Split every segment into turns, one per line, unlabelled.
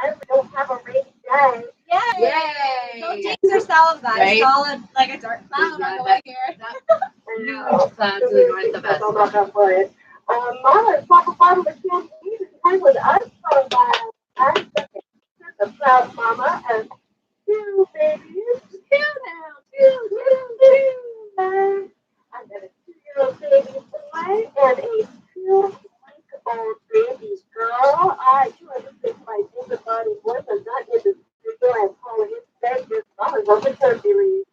finally don't have a rainy day.
Yay!
Don't jinx yourselves. That
Right?
solid like a dark cloud on the way here.
Huge clouds to the north of us.
Mama, pop a bottle of champagne and hang with us for a while. I'm the proud mama and two babies. Two now. Two. I've got a 2-year-old baby boy and a 2-week-old baby girl. I do understand my baby body was not in the studio. I'm calling it Vegas. Mama's on maternity leave.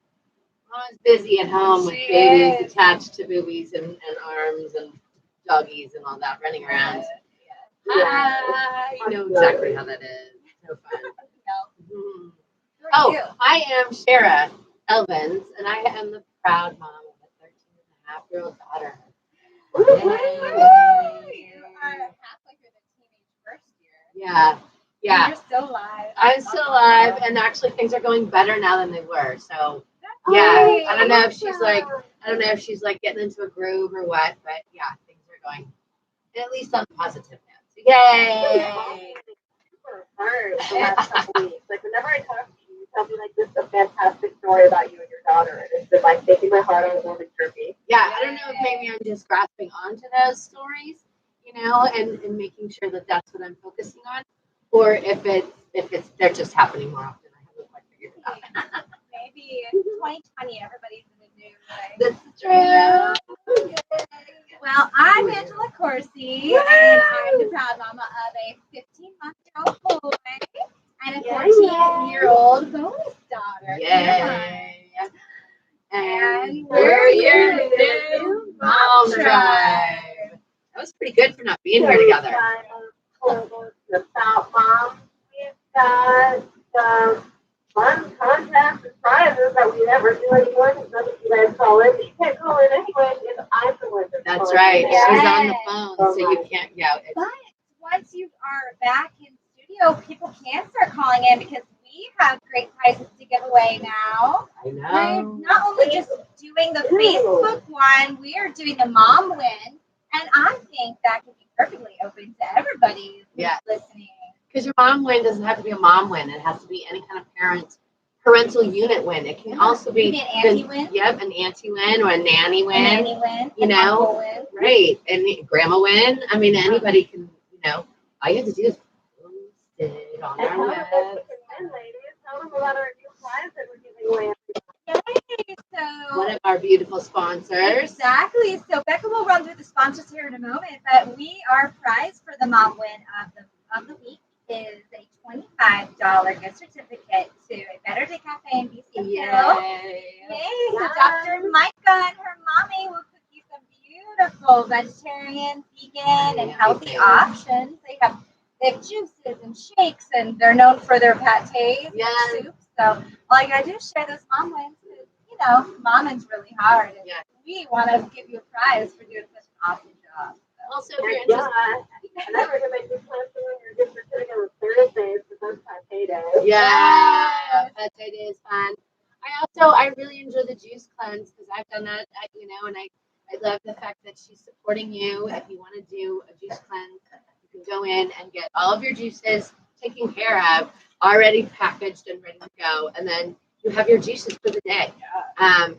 Mama's busy at home with babies attached to boobies and arms and doggies and all that running around. You know exactly how that is. So fun. Mm-hmm. Oh, I am Shara Elvins, and I am the proud mom of a 13-and-a-half-year-old daughter.
You are halfway through the teenage first year.
Yeah.
You're still alive.
I'm still alive, and actually things are going better now than they were. So, yeah, I don't know if she's like getting into a groove or what, but yeah, things are going at least on the positive note. So, yay!
Super hard the last couple weeks. Like whenever I talk to you tell me like this is a fantastic story about you and your daughter, and it's been like making my heart a little bit trippy.
Yeah, I don't know if maybe I'm just grasping onto those stories, you know, and making sure that that's what I'm focusing on, or if it's they're just happening more often. I haven't quite figured it out.
Maybe in 2020, everybody's in the news. Right?
That's true.
Well, I'm Angela Corsi, and I'm the proud mama of a 15-month-old boy and a 14-year-old bonus daughter.
Yay!
And
we're your new mom tribe. That was pretty good for not being here together.
About mom, we've got fun contests and prizes that we never do anymore. Because none of you guys call in. But you can't call in anyway if I'm the one that's
That's
calling
right.
in.
She's on the phone, so you can't. Yeah.
But once you are back in studio, people can start calling in because we have great prizes to give away now.
I know.
We're not only just doing the Facebook one, we are doing the mom win, and I think that could be perfectly open to everybody who's listening.
Because your mom win doesn't have to be a mom win; it has to be any kind of parental unit win. It can also be
an auntie win.
Yep, an auntie win or a nanny win.
A nanny win.
You know, win. Right? And grandma win. I mean, anybody can. You know, all you have to do is post it on our web.
Tell them about our new prize that we're giving away.
Yay! So
one of our beautiful sponsors.
Exactly. So Becca will run through the sponsors here in a moment, but our prize for the mom win of the week is a $25 gift certificate to a Better Day Cafe in BC Hill.
Yay!
So Dr. Micah and her mommy will cook you some beautiful vegetarian, vegan, and healthy options. They have juices and shakes, and they're known for their pâtés and soups. So all you gotta do is share those mom wins. You know, momming's really hard. And we want to give you a prize for doing such an awesome job. So.
Also, if you're interested.
And I recommend you plan doing your gift certificate on Thursdays because that's pâté day.
Yeah, pâté day is fun. I really enjoy the juice cleanse because I've done that, you know, and I love the fact that she's supporting you. If you want to do a juice cleanse, you can go in and get all of your juices taken care of, already packaged and ready to go, and then you have your juices for the day.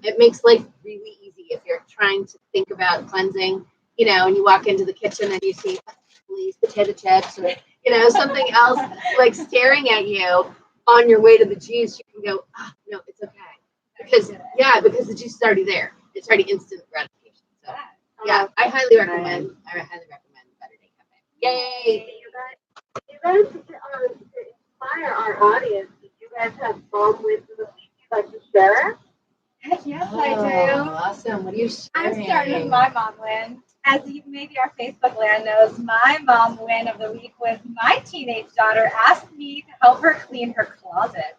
It makes life really easy if you're trying to think about cleansing, you know, and you walk into the kitchen and you see these potato chips or, you know, something else like staring at you on your way to the juice. You can go, oh, no, it's okay. Because the juice is already there. It's already instant gratification. So, yeah, I highly recommend Better Day Cafe. Yay!
You guys, to inspire our audience, do you guys have mom wins of the week you'd like to share?
Heck yes, I do.
Awesome. What are you sharing?
I'm starting with my mom win. As maybe our Facebook land knows, my mom win of the week was my teenage daughter asked me to help her clean her closet.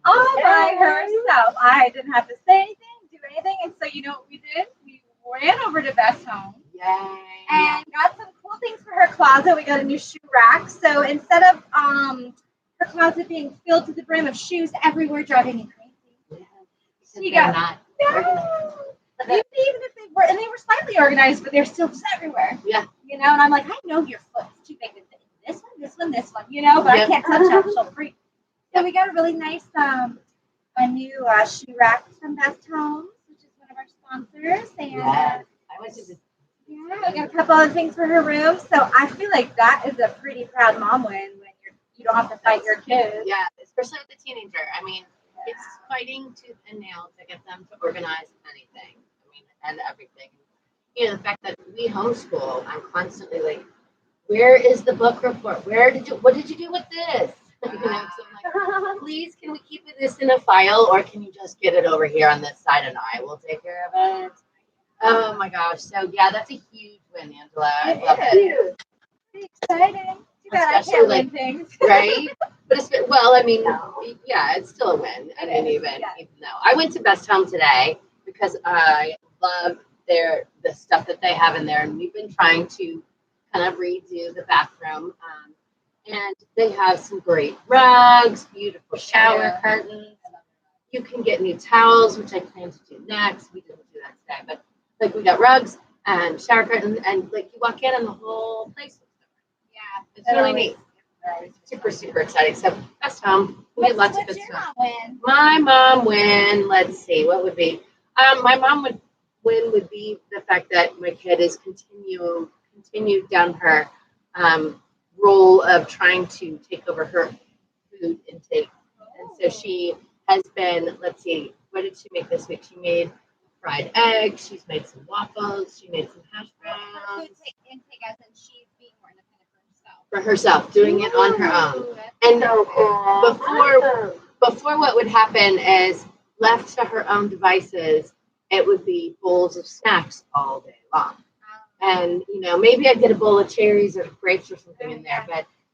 All by herself. I didn't have to say anything, do anything. And so you know what we did? We ran over to Beth's home.
Yay.
And got some cool things for her closet. We got a new shoe rack. So instead of her closet being filled to the brim of shoes everywhere, driving me crazy, she got even if they were slightly organized, but they're still just everywhere.
Yeah.
You know, and I'm like, I know your foot's too big to fit in this one in this one, but I can't touch them. She'll freak. So we got a really nice, a new shoe rack from Best Homes, which is one of our sponsors. And
I went to the
we got a couple other things for her room. So I feel like that is a pretty proud mom win when you don't have to fight your kids.
Yeah, especially with the teenager. I mean, it's fighting tooth and nail to get them to organize anything. I mean, and everything. The fact that we homeschool, I'm constantly like, where is the book report? What did you do with this? So I'm like, please, can we keep this in a file, or can you just get it over here on this side and I will take care of it? Oh my gosh. So yeah, that's a huge win, Angela. I love it.
Pretty exciting. Too bad I can't win things.
Right? But it's still a win. I mean, even though I went to Best Home today because I love the stuff that they have in there, and we've been trying to kind of redo the bathroom. And they have some great rugs, beautiful shower curtains. You can get new towels, which I plan to do next. We didn't do that today, but we got rugs and shower curtains, and you walk in and the whole place looks different. Yeah, it's really neat. Super, super exciting. So Best Home, we had lots of good stuff. My mom win. Let's see, what would be? My mom would be the fact that my kid is continued down her role of trying to take over her food intake. And so she has been, let's see, what did she make this week? She made fried eggs, she's made some waffles, she made some hash browns. Food intake as in she's being more independent for herself, doing it on her own. And before what would happen is, left to her own devices, it would be bowls of snacks all day long. And, maybe I'd get a bowl of cherries or grapes or something in there.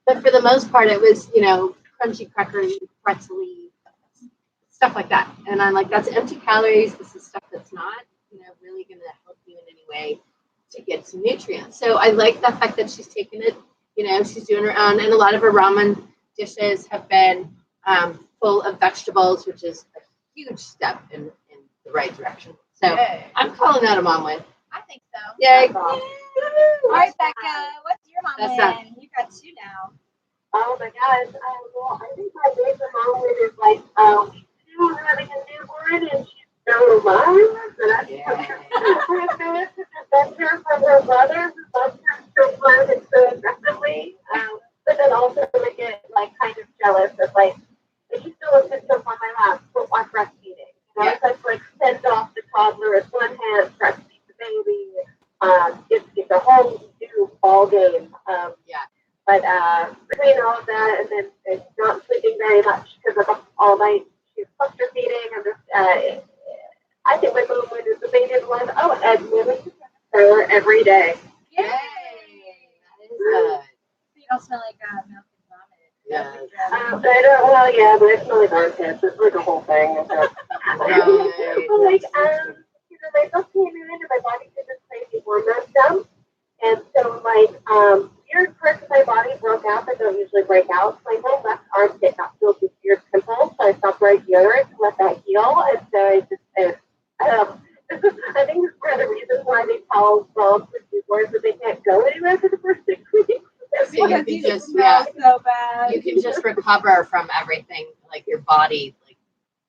But for the most part, it was, crunchy, crackery, pretzel-y, stuff like that. And I'm like, that's empty calories. This is stuff that's not, really going to help you in any way to get some nutrients. So I like the fact that she's taken it, she's doing her own. And a lot of her ramen dishes have been full of vegetables, which is a huge step in the right direction. So I'm calling that a mom win.
I think so.
Yay.
All right, Becca, what's your mom win? You got two now.
Oh my gosh. Well, I think my major mom win is she was having a newborn and she's still alive. And I think that's her from her brother who loves her so much and so aggressively. But then also I get kind of jealous of she still sits up on my lap while breastfeeding. So it's send off the toddler with one hand, breastfeed the baby. It's a whole new ball game. But between all of that and then it's not sleeping very much because of all night she's cluster feeding and this. I think my mom win is the biggest one. Oh, and women her every day.
Yay! That is good. So you don't smell like milk and vomit.
Yeah.
I don't. Well, yeah, but it's really armpits. It's a whole thing. My book came in and my body did this crazy hormone dump. And so, weird parts of my body broke out that don't usually break out. My whole left armpit got filled with weird pimples, so I stopped wearing deodorant to let that heal. And so I think it's one of the reasons why they tell moms with newborns that they can't go anywhere for the first 6 weeks.
So you can just
so bad.
You can just recover from everything, your body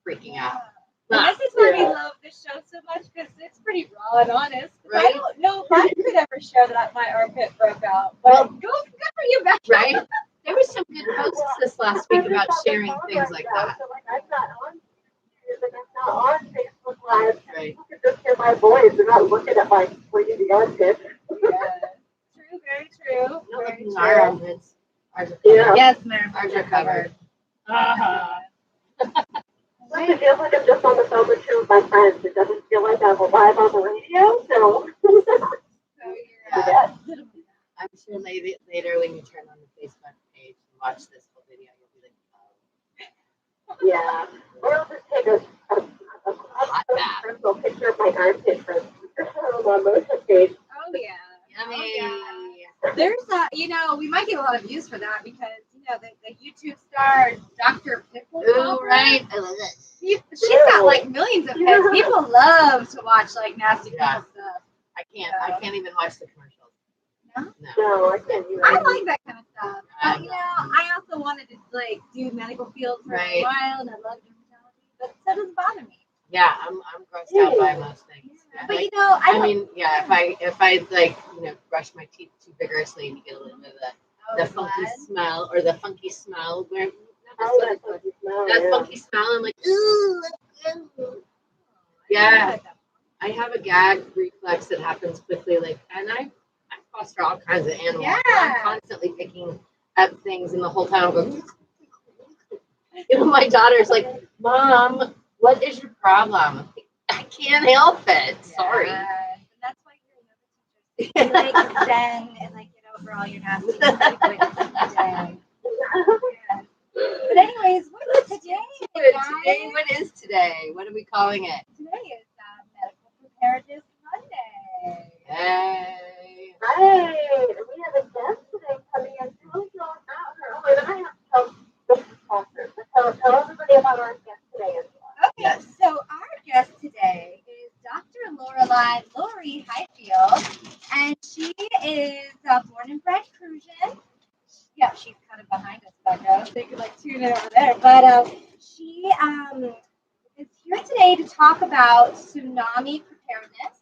freaking out.
And this is why we love this show so much because it's pretty raw and honest. Right? I don't know if I could ever share that my armpit broke out. But good for you, Becca.
Right? There were some good posts this last week about sharing things like that.
So I'm not on Facebook Live. Right. Look at this here, my boys. They're not looking at my crazy armpit.
Yeah. True, very true.
Very true. Our armpits. Ours are covered.
Yeah.
Yes,
ours are covered.
It feels like I'm just on the phone with two of my friends. It doesn't feel like I'm live on the radio, so.
I'm sure later when you turn on the Facebook page and watch this whole video, you'll be like, oh.
Yeah. Or I'll just take a personal picture of my armpit from the MOMosa page.
Oh, yeah.
Yummy.
Oh, yeah. There's we might get a lot of views for that because, the YouTube star, Dr. Pickle.
Oh, right. I love it.
She's got millions of hits. People love to watch nasty pickle stuff.
I can't even watch the commercials.
No?
No, I can't either.
I like that kind of stuff. But, also wanted to like do medical field for
Right.
a while, and I love dermatology, but that doesn't bother me.
Yeah, I'm grossed out by most things. Yeah,
But
like,
you know,
I mean, yeah, if I like, brush my teeth too vigorously and you get a little bit of the funky smell or the funky smell where
That funky smell.
that funky smell, I'm like, ooh. Yeah. I have a gag reflex that happens quickly, and I foster all kinds of animals.
Yeah.
I'm constantly picking up things, and the whole time I'm going. My daughter's like, Mom, what is your problem? I can't help it. Sorry.
And that's why you're a yoga teacher. You like zen and like get over all your nasty zen. But anyways, what is today?
Today, what is today? What are we calling it?
Today is Medical Preparedness Monday.
Hey.
Hey, we have a guest today coming in. Tell us all about her. Oh, and then I have to tell the sponsor. Tell everybody about our guest today as well.
Okay, yes. So our guest today is Dr. Lorelie Highfield, and she is born and bred Crucian. Yeah, she's kind of behind us back there, so you could like tune it over there. But she is here today to talk about tsunami preparedness.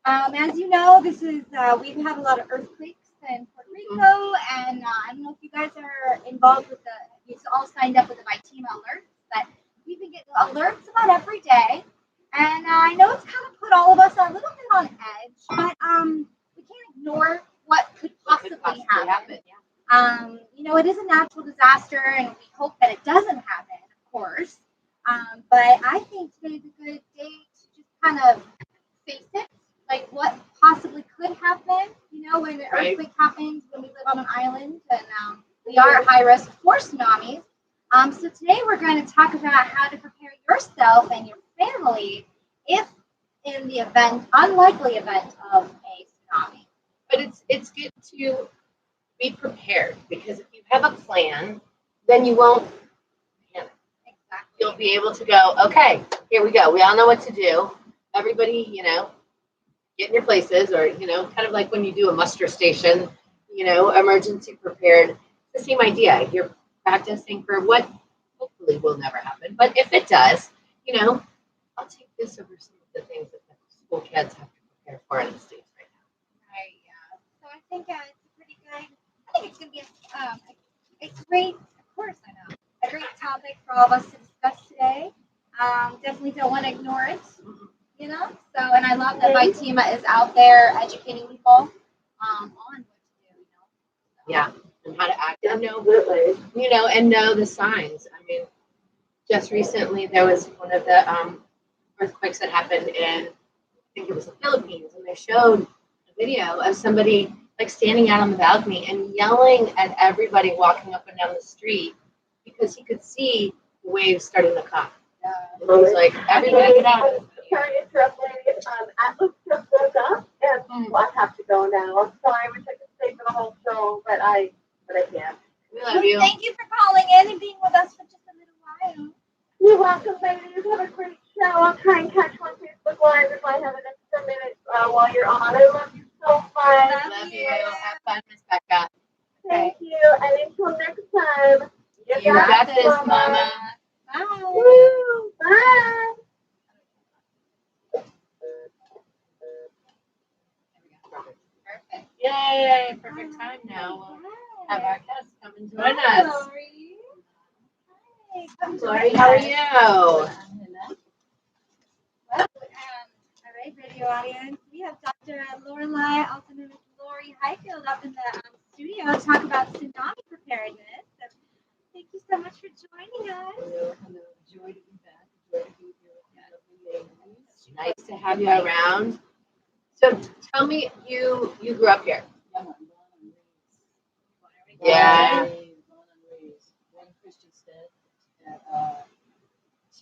As you know, this is we've had a lot of earthquakes in Puerto Rico, and I don't know if you guys are involved with you all signed up with the VITEMA alerts, but we've been getting alerts about every day, and I know it's kind of put all of us a little bit on edge, but we can't ignore what could possibly happen. It is a natural disaster, and we hope that it doesn't happen, of course. But I think today's a good day to just kind of face it, like what possibly could happen. When an earthquake happens, when we live on an island, and we are at high risk for tsunamis. So today we're going to talk about how to prepare yourself and your family if in the unlikely event of a tsunami.
But it's good to be prepared, because if you have a plan, then you won't panic.
Exactly.
You'll be able to go, okay, here we go. We all know what to do. Everybody, get in your places, or, kind of like when you do a muster station, emergency prepared. It's the same idea. You're practicing for what hopefully will never happen. But if it does, I'll take this over some of the things that the school kids have to prepare for in the States right now.
Right, yeah. So I think it's pretty good. I think it's going to be a great, of course, I know, a great topic for all of us to discuss today. Definitely don't want to ignore it, So, and I love that VITEMA is out there educating people on what to do, So.
Yeah, and how to act.
Absolutely.
And know the signs. I mean, just recently there was one of the earthquakes that happened in, I think it was the Philippines, and they showed a video of somebody like standing out on the balcony and yelling at everybody walking up and down the street because he could see the waves starting to come.
Yeah.
And he was like, everybody get out.
Sorry to interrupt, ladies. Atlas just woke up, and I have to go now. I'm sorry. I wish I could stay for the whole show, but I can't.
We love you.
Thank you for calling in and being with us for just a little while.
You're welcome, ladies. Have a great show. I'll try and catch one Facebook Live if I have an extra minute while you're on. I love you so much.
Love you. Have fun, Miss Becca.
Thank you. And until next time,
You got this, Mama.
Bye.
Woo. Bye.
Perfect. Yay. Perfect time now. We'll have our guests come and join us.
Lory. Hi. Come
Lory,
join
how are
us.
you?
Well, all right, radio audience. We have Dr. Lorelie, also known as Lorelie Highfield, up in the studio to talk about tsunami preparedness. So thank you so much for joining us.
Hello. Joy to be back. Joy to be here with you lovely ladies.
Nice to have you around. So tell me, you grew up here.
Yeah, I'm born and raised.
Yeah.
Born and raised. One Christian State at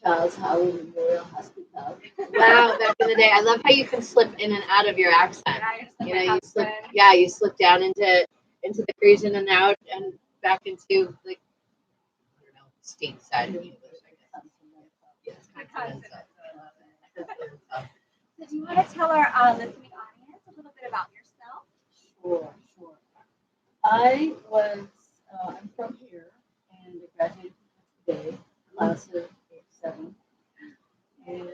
Charles Howard Memorial Hospital.
Wow, back in the day. I love how you can slip in and out of your accent. You slip down into the Frisian and out and back into like, I don't know, stateside English, I guess. Yeah, it's kind of fun.
So do you want to tell our listening audience a little bit about yourself?
Sure. I'm from here. class of 87, and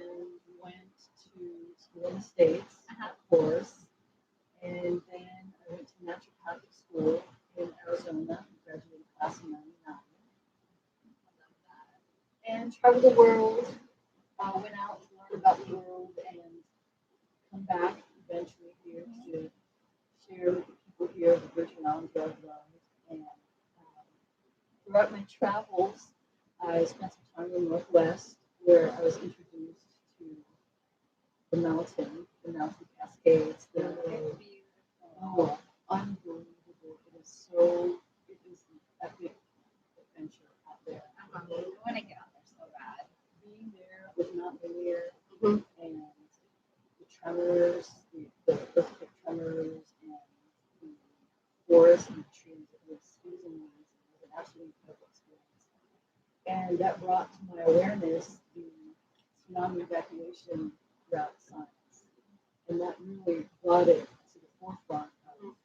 went to school in the States, of course. And then I went to Naturopathic school in Arizona, graduated class of 99. And traveled the world, went out to learn about the world, and come back eventually here to share with the people here the Virgin Islands where I've loved. And throughout my travels, I spent some time in the Northwest where I was introduced to the mountain cascades. Oh, unbelievable. It is an epic adventure out there.
I want to get out there so bad.
Being there was not linear, and the tremors, the earthquake tremors, and the forest and the trees, it was amazing. It was an absolutely incredible experience. And that brought to my awareness the tsunami evacuation route science. And that really brought it to the forefront of,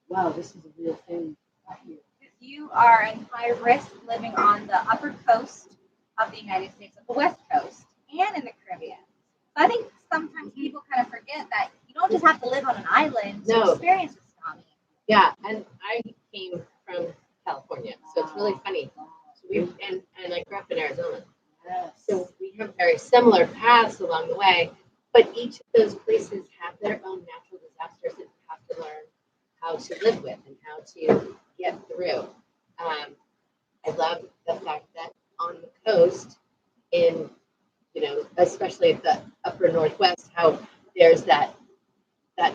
wow, this is a real thing right here.
You are in high risk living on the upper coast of the United States, of the West Coast, and in the Caribbean. So I think sometimes people kind of forget that you don't just have to live on an island to experience a tsunami.
Yeah, and I came from California, so it's really funny. So and I grew up in Arizona. So we have very similar paths along the way, but each of those places have their own natural disasters that you have to learn how to live with and how to get through. I love the fact that on the coast, in especially at the upper Northwest, how there's that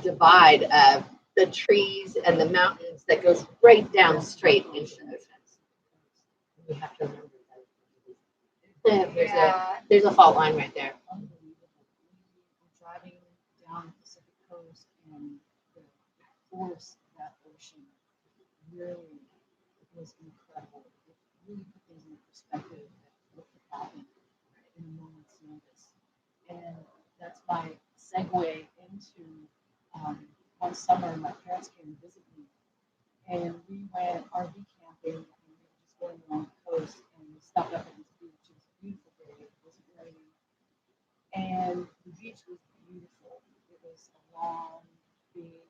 divide of the trees and the mountains that goes right down straight into the oceans. You have to remember that there's a fault line right there.
Unbelievable. We're driving down the Pacific coast, and the force of that ocean really was incredible. It really put things in perspective that what could happen in a moment's notice. And that's my segue into one summer my parents came to visit me, and we went RV camping, and we were just going along the coast, and we stopped up at this beach. It was a beautiful day. It wasn't raining, and the beach was beautiful. It was a long, big,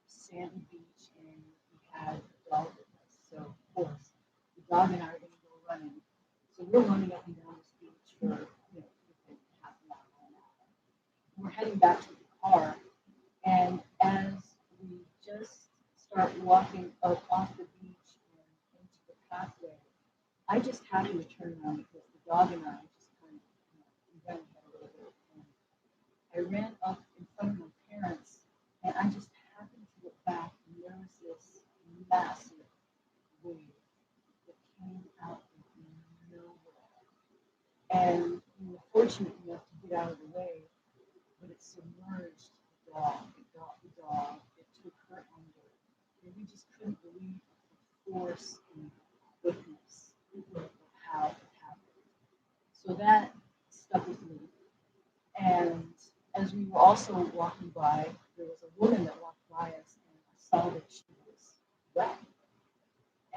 sandy beach, and we had a dog with us. So of course, the dog and I are going to go running. So we're running up and down this beach for half an hour, an hour. We're heading back to the car, and as we just start walking up off the beach and into the pathway, I just happened to turn around because the dog and I just kind of ran ahead a little bit. And I ran up in front of my parents, and I just happened to look back, and there was this massive wave that came out of nowhere. And we were fortunate enough to get out of the way, but it submerged the dog. It got the dog. It took her under. And we just couldn't believe the force and quickness of how it happened. So that stuck with me. And as we were also walking by, there was a woman that walked by us, and I saw that she was wet.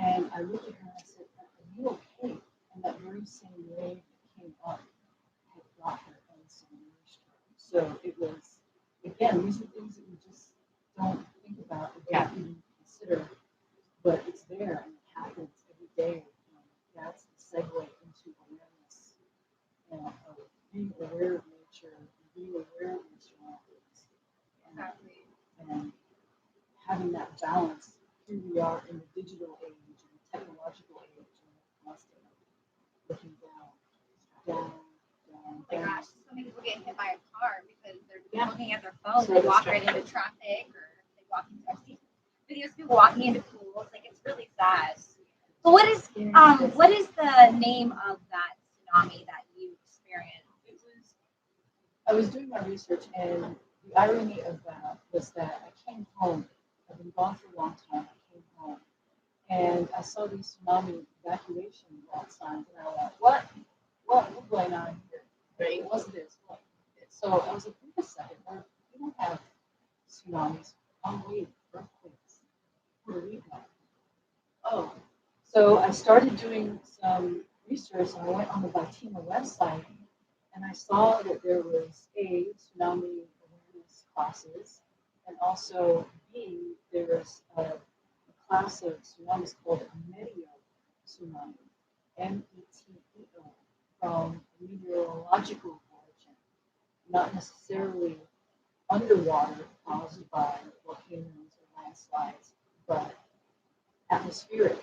And I looked at her and I said, "Are you okay?" And that very same wave that came up had got her and submerged her. So it was, again, these are things that we just don't think about or don't even consider, but it's there and it happens every day. And that's the segue into awareness, of being aware of nature, being aware of your surroundings, and having that balance. Here we are in the digital age and the technological age, and we're constantly looking down.
Oh my gosh, so many people get hit by a car because they're looking at their phone. They walk right into traffic, or they walk into. I've seen videos of people walking into pools. Like, it's really sad. But what is the name of that tsunami that you experienced?
I was doing my research, and the irony of that was that I came home. I've been gone for a long time. I came home, and I saw these tsunami evacuation route signs, and I went, what's going on here? Right? What's this? So I was like, wait a second, we don't have tsunamis. Oh, wait, earthquakes. Puerto Rico. Oh. So I started doing some research, and I went on the VITEMA website, and I saw that there was A, tsunami awareness classes, and also B, there's a class of tsunamis called Medio tsunami, METEO, from meteorological origin, not necessarily underwater caused by volcanoes or landslides, but atmospheric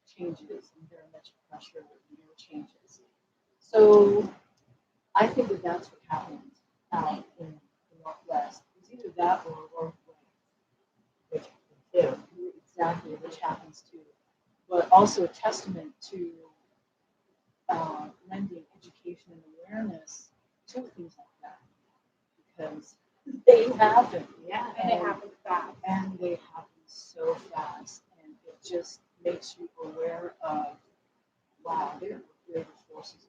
changes in barometric pressure and air changes. So I think that that's what happened out in the Northwest. It's either that or a rogue wave, which exactly, which happens too, but also a testament to lending education and awareness to things like that, because they happen.
Yeah,
And it happens fast.
And they happen so fast, and it just makes you aware of, wow, there are greater forces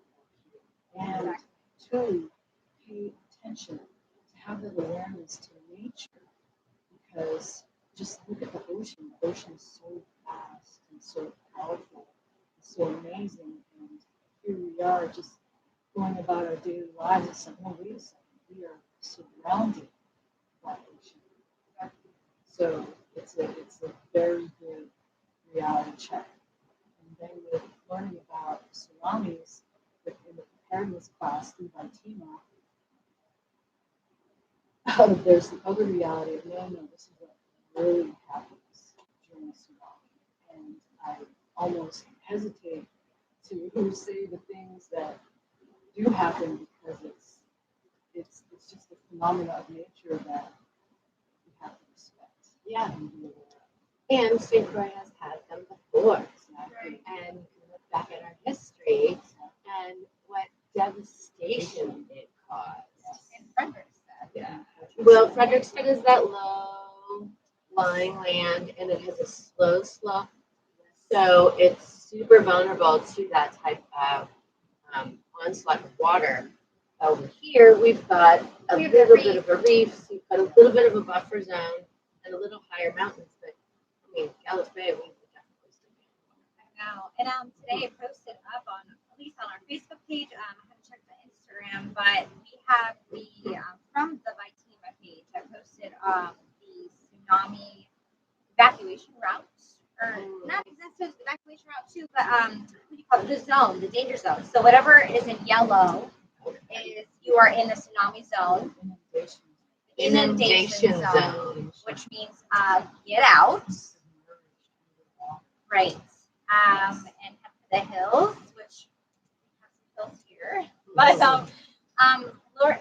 at work here. And two, pay attention, to have that awareness to nature, because just look at the ocean. The ocean is so vast and so powerful and so amazing, and here we are just going about our daily lives and saying, oh, wait a second, we are surrounded by ocean. So it's a very good reality check. And then with learning about tsunamis in the preparedness class through VITEMA, there's the other reality of, no, this is what really happens during a tsunami. And I almost hesitate to say the things that do happen, because it's just a phenomena of nature that we have to respect.
Yeah.
And be aware of.
And St. Croix has had them before.
Exactly.
And you can look back at our history and what devastation it caused.
In Frederick's said.
Yeah. Well, Fredericksburg is that low-lying land, and it has a slow slope, so it's super vulnerable to that type of onslaught of water. Over here, we've got a little bit of a reef, so you've got a little bit of a buffer zone, and a little higher mountains. But I mean, Gallows Bay, we would definitely still be in
Now, and today I posted up on, at least on our Facebook page, I haven't checked the Instagram, but we have the, from the VITEMA page, I posted the tsunami evacuation route, or not necessarily evacuation route too, but what do you call it? The zone, the danger zone. So whatever is in yellow is you are in the tsunami zone. Inundation zone, which means get out, right, and head to the hills, which we have some hills here. But Lord,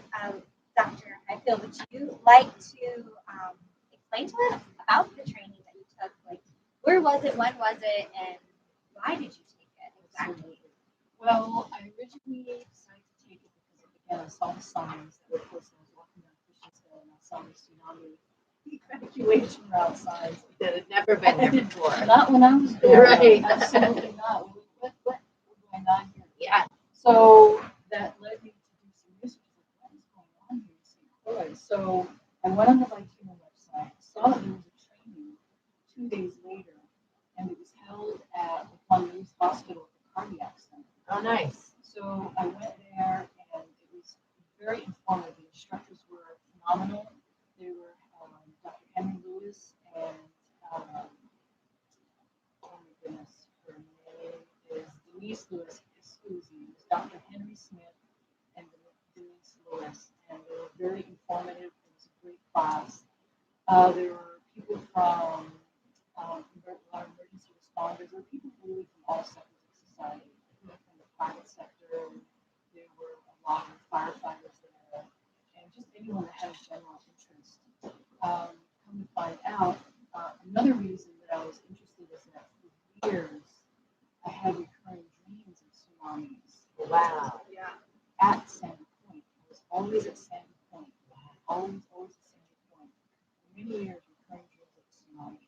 Dr. Highfield, would you like to explain to us about the training that you took? Like, where was it, when was it, and why did you take it exactly?
Well, I originally decided to take it because, again, I saw the signs that were posted. I was walking down Christian's Hill, and I saw the tsunami evacuation route signs.
that had never been there before.
Not when I was there.
Right.
Absolutely not. What going on here?
Yeah.
So that led me to do some research. Like, what is going on here in St. Croix? So I went on the VITEMA website, saw that there was a training 2 days later, and it was held at the Lorelie Hospital at the Cardiac Center.
Oh, nice.
So I went there, and it was very informative. The instructors were phenomenal. They were Dr. Henry Lewis and oh my goodness, her name is Denise Lewis. Excuse me, it was Dr. Henry Smith and Denise Lewis, and they were very informative. It was a great class. There were people from our emergency responders. There were people really from all sectors of society, from the private sector. There were a lot of firefighters there, and just anyone that had a general interest. Come to find out, another reason that I was interested is that for years I had recurring dreams of tsunamis.
Wow.
Yeah.
At Sandy Point. I was always at Sandy Point. Always at Sandy Point. For many years, recurring dreams of tsunami.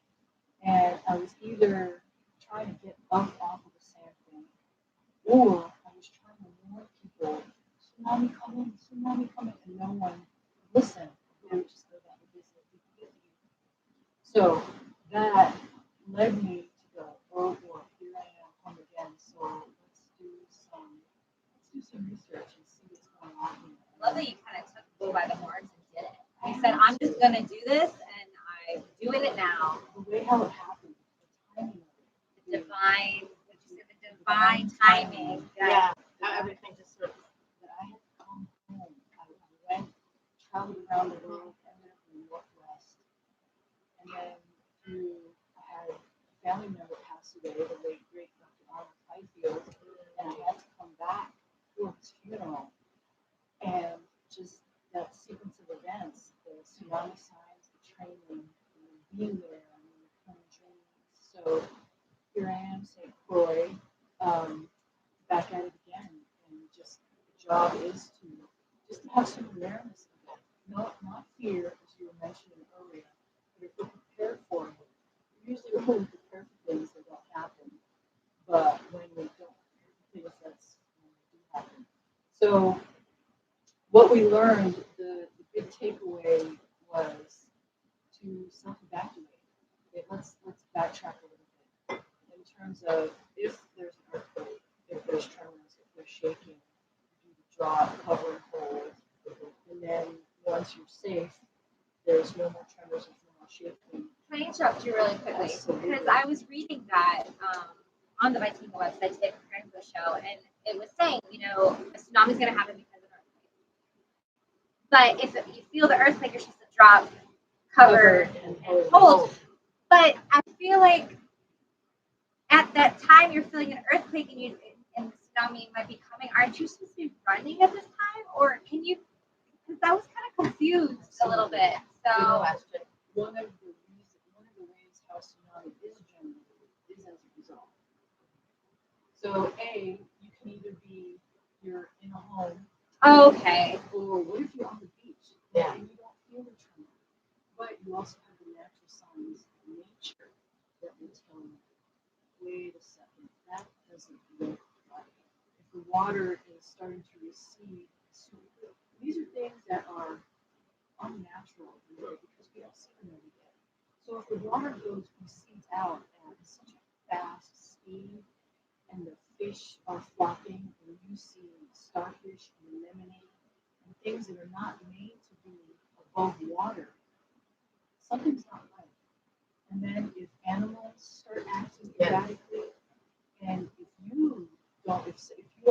And I was either trying to get bumped off of the sand point, or I was trying to warn people, tsunami coming, and no one listened. They would just go down the business. So that led me to go, oh boy, here I am, come again. So let's do some research and see what's going on here.
I love that you kind of took the bull by the horns and did it. You said, I'm just going to do this, and I'm doing it now.
The way how it happened, the timing of it.
The divine, what you said, the divine timing.
Yeah. How everything just sort of.
That I had come home. I went, traveled around the world, ended up in the Northwest. And then I had a family member pass away, the late great Dr. Lorelie Highfield, and I had to come back for his funeral. And just that sequence of events, the tsunami signs, the training, being there, and the recurring dreams. So here I am, St. Croix, back at it again. And just the job is to just to have some awareness of it. Not fear, as you were mentioning earlier, but if we're prepared for it. We're usually really prepared for things that don't happen. But when we don't prepare for things, that's when they do happen. So what we learned, the big takeaway was to self-evacuate. Okay, let's backtrack a little bit in terms of if there's an earthquake, if there's tremors, if there's shaking, do the drop, cover and hold, and then once you're safe, there's no more tremors, there's no more shaking.
Can I interrupt you really quickly?
Absolutely.
Because I was reading that on the VITEMA website today preparing for the show, and it was saying, a tsunami is going to happen because of earthquake. But if you feel the earthquake, you're supposed to drop, cover, and hold. But I feel like at that time you're feeling an earthquake and the tsunami might be coming. Aren't you supposed to be running at this time? Or can you? Because I was kind of confused a little bit. So
One of the ways how tsunami is generated is as a result. So you can either be you're in a home.
okay.
Or what if you're on the beach?
Yeah.
And you don't feel the tremor, but you also have the natural signs of nature that will tell you, wait a second, that doesn't look right. If the water is starting to recede, these are things that are unnatural really, because we don't see them every day. So if the water recedes out at such a fast speed, and the fish are flopping, and you see starfish and anemone and things that are not made to be above water, something's not right. And then if animals start acting erratically, and if you all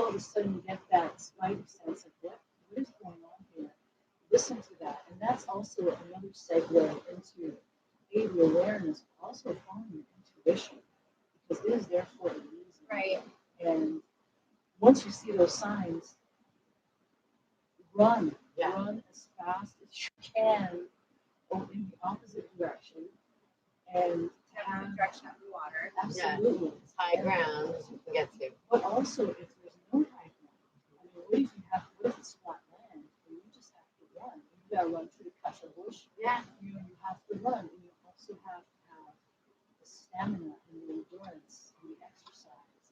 of a sudden get that spidey sense of what is going on here, listen to that. And that's also another segue into aid awareness, but also following your intuition, because it is there for a reason.
Right.
And once you see those signs, run as fast as you can in the opposite direction, and
Have direction of the water.
absolutely.
It's high ground you can get to.
But also, if there's no high ground, what if it's flat land, and you just have to run? You gotta run through the kasha bush.
Yeah.
You have to run, and you also have to have the stamina and the endurance and the exercise.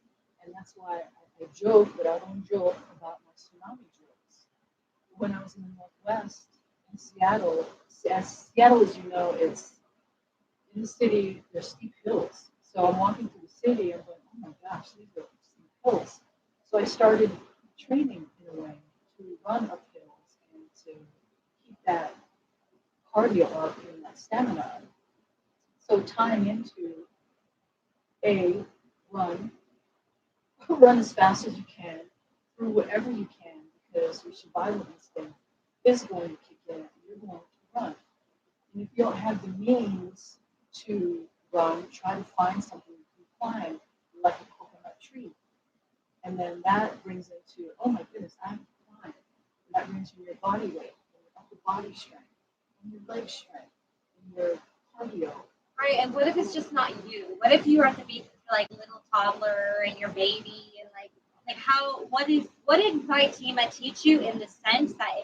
And that's why I joke, but I don't joke about my tsunami drills. When I was in the Northwest, in Seattle, as you know, it's in the city, there's steep hills. So I'm walking through the city, I'm going, oh my gosh, these are steep hills. So I started training in a way to run up hills and to keep that cardio up and that stamina up. So tying into run as fast as you can through whatever you can, because your survival instinct is going to kick in and you're going to run. And if you don't have the means to run, try to find something you can climb, like a coconut tree. And then that brings into, oh my goodness, I have to climb. And that brings in your body weight, and your upper body strength, and your leg strength, and your cardio.
Right, and what if it's just not you? What if you are at the beach with like a little toddler and your baby, and what did VITEMA teach you in the sense that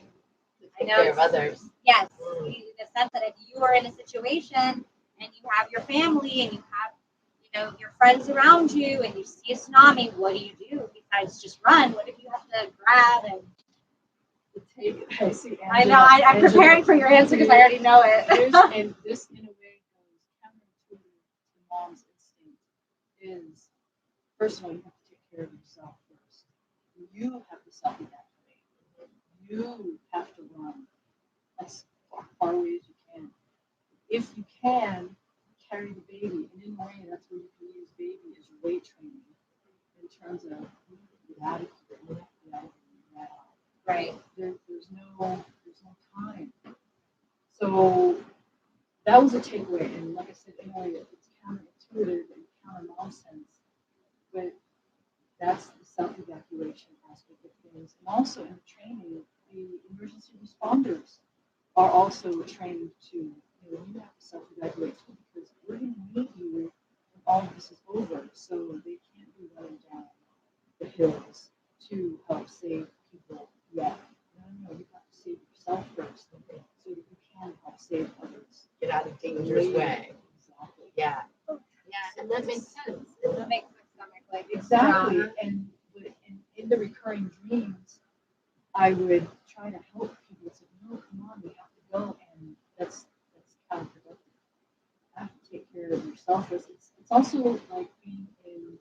Take care of others.
Yes, in the sense that if you are in a situation and you have your family and you have, your friends around you and you see a tsunami, what do you do besides just run? What if you have to grab and
I see.
I know, I'm preparing for your answer because I already know it.
And this, in a way, goes counterintuitive to mom's instinct. Is first of all, you have to take care of yourself first. You have to self-evacuate. You have to run as far away as you can. If you can, carry the baby. And in a way, that's where you can use baby as your weight training in terms of get out of here, you have to get out of here now.
Right.
There's no time. So that was a takeaway. And like I said, in a way, it's counterintuitive and counter nonsense. But that's the self-evacuation aspect of things. And also in the training, the emergency responders are also trained to, you have to self-evacuate too, because we're going to need you when all of this is over. So they can't be running down the hills to help save people yet. No, you have to save yourself first so that you can help save others.
Get out of danger's way.
Exactly.
Yeah. Yeah, and that makes sense.
It makes my stomach like
Exactly.
strong.
And in the recurring dreams, I would try to help people say, no, come on, we have to go. And that's counterproductive. You have to take care of yourself. It's also like being in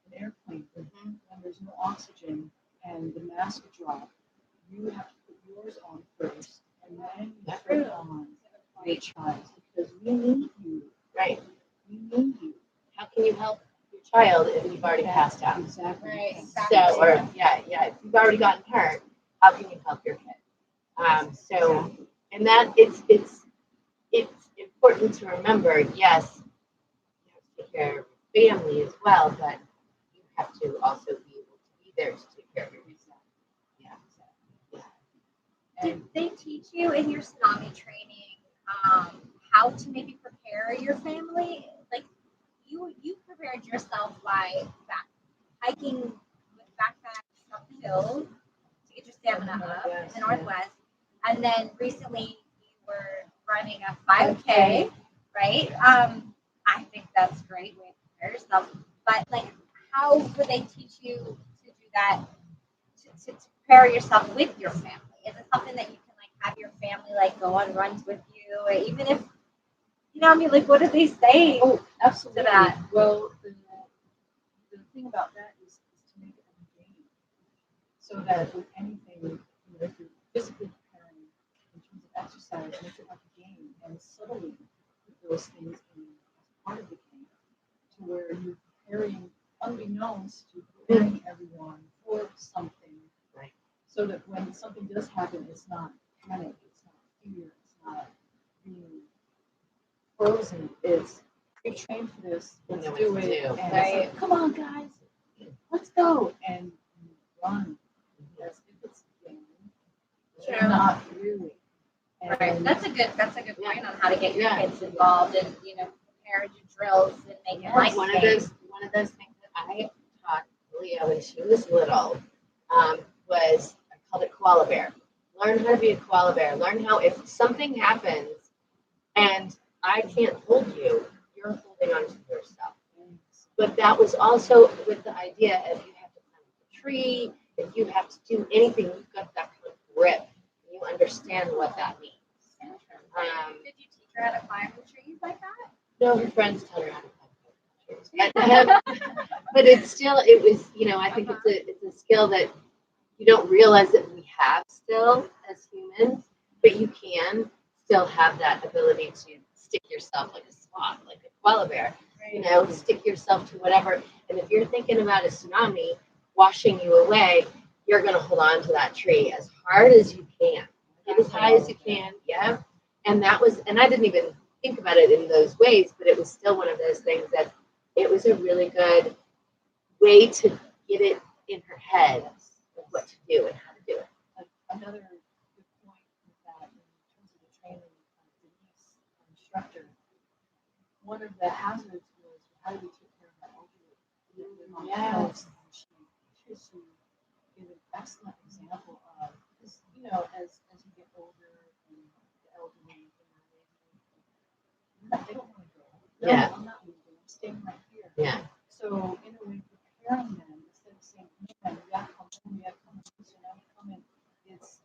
an airplane when there's no oxygen and the mask drop. You have to put yours on first, and then you put it on your child, because we need you.
Right.
We need you.
How can you help your child if you've already passed out?
Exactly.
Right.
So, or if you've already gotten hurt, how can you help your kid? And that it's important to remember. Yes, you have to take care of your family as well, but you have to also be able to be there to take care of yourself.
Did they teach you in your tsunami training how to maybe prepare your family? Like you prepared yourself by hiking with backpacks up the hill to get your stamina up in the Northwest, and then recently you were running a 5K, right? I think that's a great way to prepare yourself. But like, how would they teach you to do that? To prepare yourself with your family? Is it something that you can like have your family like go on runs with you, or even if like what do they say?
Oh, absolutely.
To that?
Well, the thing about that is to make it a game, so that with anything, if you're physically preparing in terms of exercise, make it like a game, and subtly put those things in as part of the game, to where you're preparing, unbeknownst to preparing everyone for something.
Right.
So that when something does happen, it's not panic, it's not fear, it's not being frozen. It's we trained for this.
You
Let's
know
do
what to
it.
do.
And
Right.
it's like, come on, guys, let's go and run as if it's a game.
Sure.
Not really. And
Right. That's a good point on how to get your
Yeah.
kids involved and prepare your drills and make it like
One
a
of
game.
those things that I taught Leah when she was little was I called it koala bear. Learn how to be a koala bear. Learn how if something happens and I can't hold you, you're holding on to yourself. But that was also with the idea of you have to climb a tree, if you have to do anything, you've got that kind of grip. You understand what that means.
Did you teach her how to climb the trees like that?
No, her friends taught her how to climb trees. But it's still, it was, I think it's a skill that you don't realize that we have still as humans, but you can still have that ability to stick yourself like a sloth, like a koala bear, stick yourself to whatever. And if you're thinking about a tsunami washing you away, you're going to hold on to that tree as hard as you can, get as high as you can. Yeah. And I didn't even think about it in those ways, but it was still one of those things that it was a really good way to get it in her head of what to do and how to do it.
Another good point with that in terms of the training of Denise, our instructor, one of the hazards was how do we take care of our elderly on the coast. And she gave an excellent example of, because as you get older and the elderly, they don't want to go. No,
Yeah.
I'm not moving. I'm staying right here.
Yeah.
So in a way, preparing them instead of saying, "Man, we got to come in, come in." It's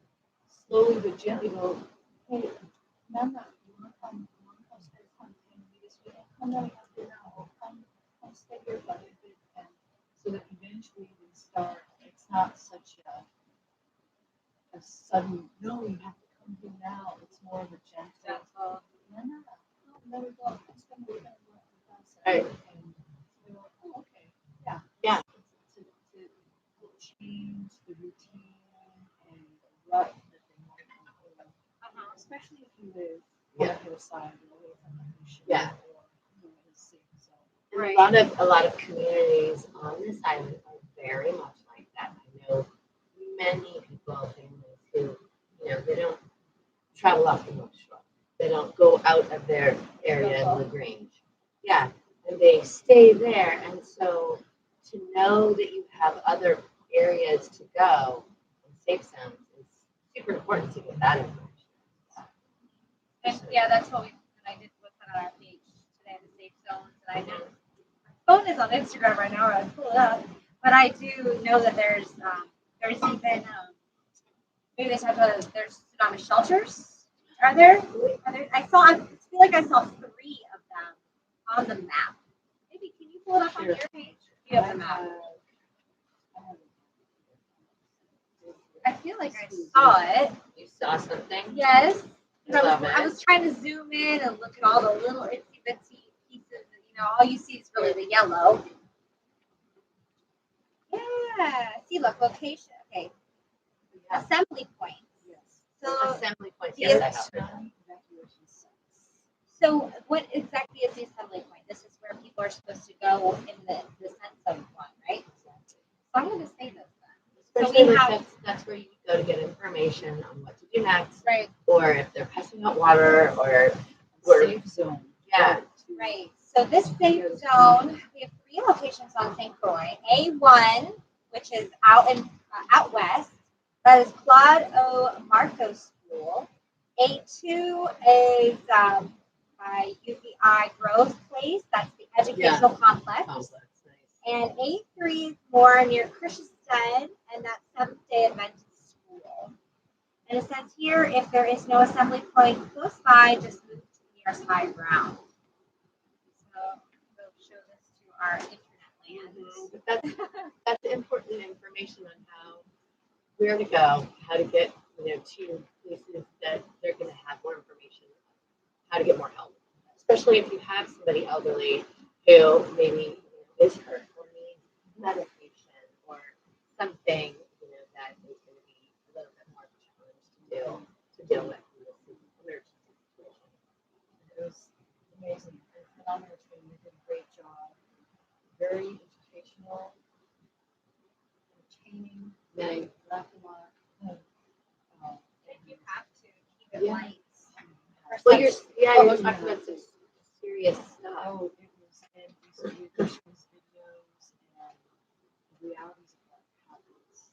slowly but gently go, "Hey, Nana, you want to come spend time with me this weekend? Come on, now, or come stay here for a little bit." And so that eventually they start it's not such a sudden, no, you have to come here now. It's more of a gentle, no, let it go. It's going to work with us.
Right.
And we're like, oh, okay, yeah.
Yeah.
To change the routine and the rut that they might be in, especially if you live on the hillside or away from the ocean.
Yeah.
Or, in a safe zone.
And
Right.
a lot of communities on this island are very much like that. I know many people, families who, they don't travel off the North Shore. They don't go out of their area in Lagrange. Yeah, and they stay there. And so to know that you have other areas to go and safe zones is super important to get that information.
And yeah, that's what I did put on our page today, the safe zones. And I did. My phone is on Instagram right now, or I pull it up. But I do know that there's even maybe they talked about it, there's tsunami shelters. Are there? I feel like I saw 3 of them on the map. Maybe can you pull it up on your page? You have the map. I feel like I saw it.
You saw something?
Yes.
Love
I was trying to zoom in and look at all the little itsy bitsy pieces. All you see is really the yellow. Yeah. See, look, location. Okay. Assembly points.
Yes.
So,
Assembly points.
Yes.
Yes, I have.
Tsunami evacuation sites.
so what exactly is the assembly point? This is where people are supposed to go in the sense of one, right? So I'm going to say this then.
Especially
we
like
have-
that's where you go to get information on what to do next,
Right.
or if they're passing out water, or
Safe zone.
yeah,
Right. So this safe zone, we have 3 locations on St. Croix. A1, which is out west, that is Claude O. Marco School. A2 is by UVI Grove Place. That's the educational complex.
complex, nice.
And A3 is more near Christian, and that's Seventh-day Adventist School. And it says here, if there is no assembly point close by, just move to the nearest high ground. So we'll show this to our internet land.
But that's important information on where to go, how to get to places that they're going to have more information, how to get more help, especially if you have somebody elderly who maybe is hurt or needs medication or something that is going to be a little bit more of a challenge to deal with in this emergency situation.
It was amazing. And phenomenal training. You did a great job. Very educational, entertaining.
Nice.
Laughed a lot.
And you have to keep it
Yeah.
light.
Well, you're talking about some serious stuff.
Oh, it was, and we saw the visuals, videos, and the realities of what happens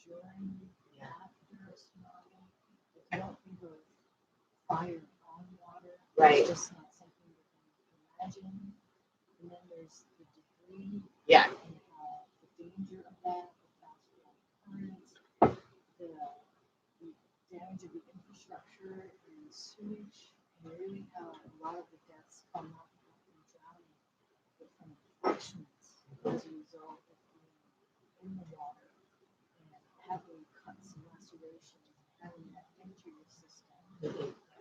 during, after a tsunami. If you don't think of fire on water,
Right.
it's just not something that you can imagine. And then there's the debris
Yeah.
and the danger of that, the fast flowing currents, the damage of the infrastructure and sewage, and really how a lot of the deaths come not from drowning, but from infections as a result of being in the water and having cuts and lacerations, having that into your system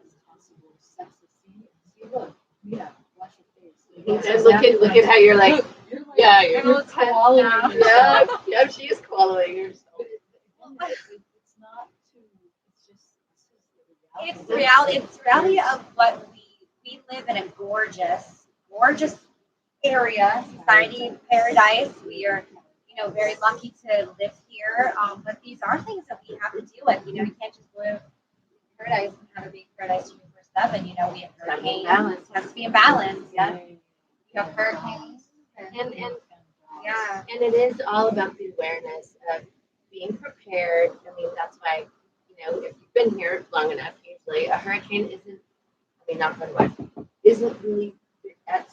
as possible sepsis. See, look, Mia, wash your face.
And look at how you're like,
You're like,
yeah,
A
you're
little tense
swallowing
now.
yourself.
yeah, she is swallowing herself.
It's not too. It's just
It's reality. It's reality of what we live in a gorgeous area, society, paradise. We are, very lucky to live here. But these are things that we have to deal with. You can't just live in paradise and have it be paradise 24/7. We have
Gotta be
hurricanes.
balanced.
It has to be in balance. Yeah. You have hurricanes.
And
Yeah.
And it is all about the awareness of being prepared. I mean, that's why, if you've been here long enough, usually a hurricane not isn't really that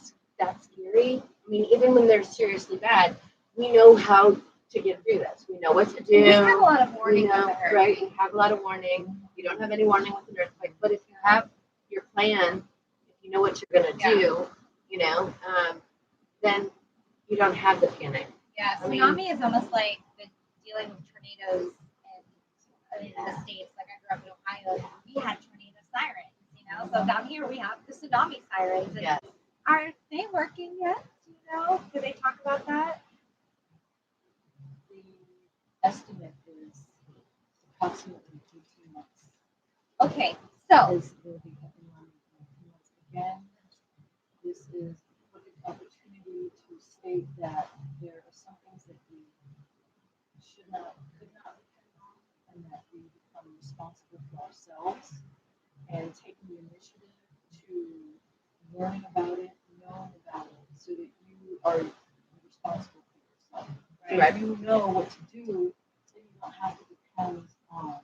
scary. I mean, even when they're seriously bad, we know how to get through this. We know what to do.
We have a lot of
We
warning
know,
with the hurricane.
right? You have a lot of warning. You don't have any warning with an earthquake, but if you have your plan, if you know what you're gonna do, then you don't have the panic.
Yeah,
I mean-
tsunami is almost like dealing with tornadoes in the States. Like I grew up in Ohio, and we had tornado sirens, you know. So down here we have the tsunami sirens. And
Yes.
are they working yet? Do you know? Do they talk about that?
The estimate is approximately 18 months.
Okay, so
Is will be up and running in 18 months. Again, this is a perfect opportunity to state that there are some things that we should not, could not depend on, and that we become responsible for ourselves and taking the initiative to learning about it, knowing about it, so that you are responsible for yourself.
Right.
If you know what to do, then you don't have to depend on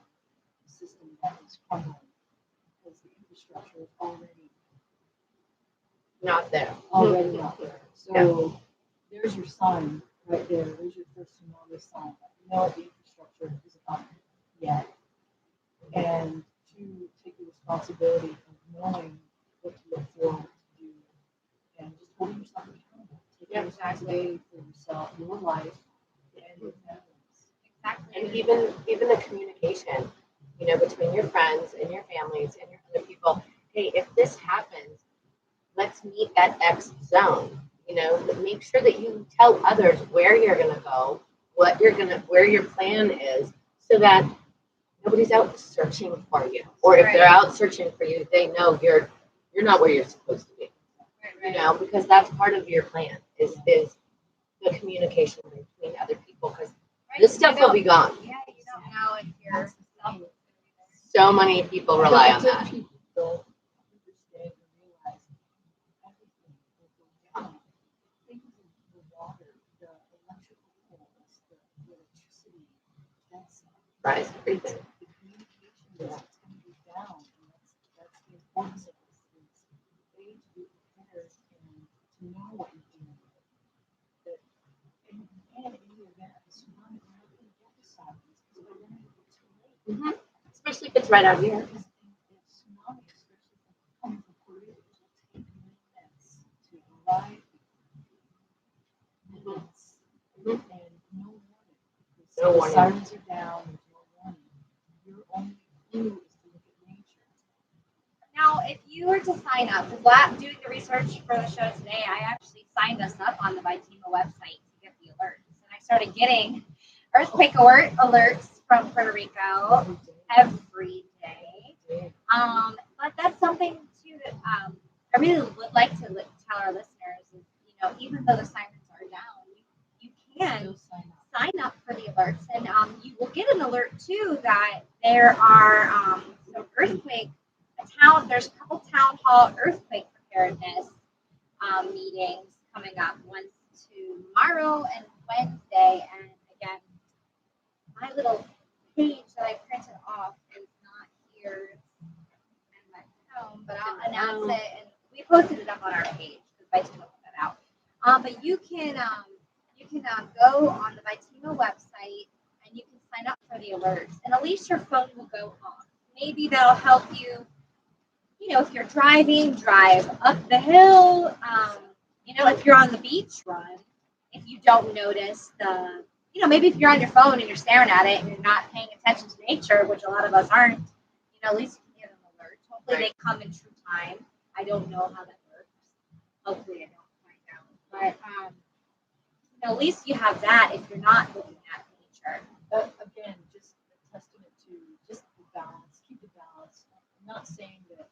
the system that is crumbling, because the infrastructure is already
Not there.
out there. So there's your sign right there. There's your first tsunami sign. You know the infrastructure isn't up yet. And to take the responsibility of knowing what to look for, what to do, and just holding yourself accountable. Taking responsibility for yourself, your life, and your families.
exactly.
And even the communication, you know, between your friends and your families and your other people. Hey, if this happens, let's meet at X zone. You know, make sure that you tell others where you're gonna go, where your plan is, so that nobody's out searching for you. Or if they're out searching for you, they know you're not where you're supposed to be. You know, because that's part of your plan is the communication between other people, because this stuff will be gone.
Yeah, you don't know if you're
So many people rely on that.
People don't understand and realize everything will go down. Things in the water, the electrical poles, the electricity, that's
Right. Everything.
the communication that's going to go down. And that's the importance of this is A, to be prepared and to know what you're doing. That in the event of a tsunami, we're not going to get the sirens because we're going to be too late.
Especially if it's right out here.
Because the tsunami, especially coming from Korea, it will take minutes to arrive. Minutes.
Mhm.
And no warning. Because
No
the
warning.
sirens are down, there's no warning. Your only clue is to look at nature.
Now, if you were to sign up, because doing the research for the show today, I actually signed us up on the VITEMA website to get the alerts. And I started getting earthquake alerts from Puerto Rico every day. But that's something too that I really would like to tell our listeners is, you know, even though the sirens are down, you can
Still sign up.
sign up for the alerts, and you will get an alert too that there are some earthquake. There's a couple town hall earthquake preparedness meetings coming up. One's tomorrow and Wednesday, and again, my little page that I printed off is not here in my home, but I'll announce it, and we posted it up on our page because VITEMA put that out. But you can go on the VITEMA website and you can sign up for the alerts, and at least your phone will go off. Maybe that'll help you. You know, if you're driving, drive up the hill. You know, if you're on the beach, run. If you don't notice maybe if you're on your phone and you're staring at it and you're not paying attention to nature, which a lot of us aren't, you know, at least you can get an alert. Hopefully they come in true time. I don't know how that works. Hopefully I don't find out. But you know, at least you have that if you're not looking at nature.
Again, just a testament to just the balance. Keep the balance. I'm not saying that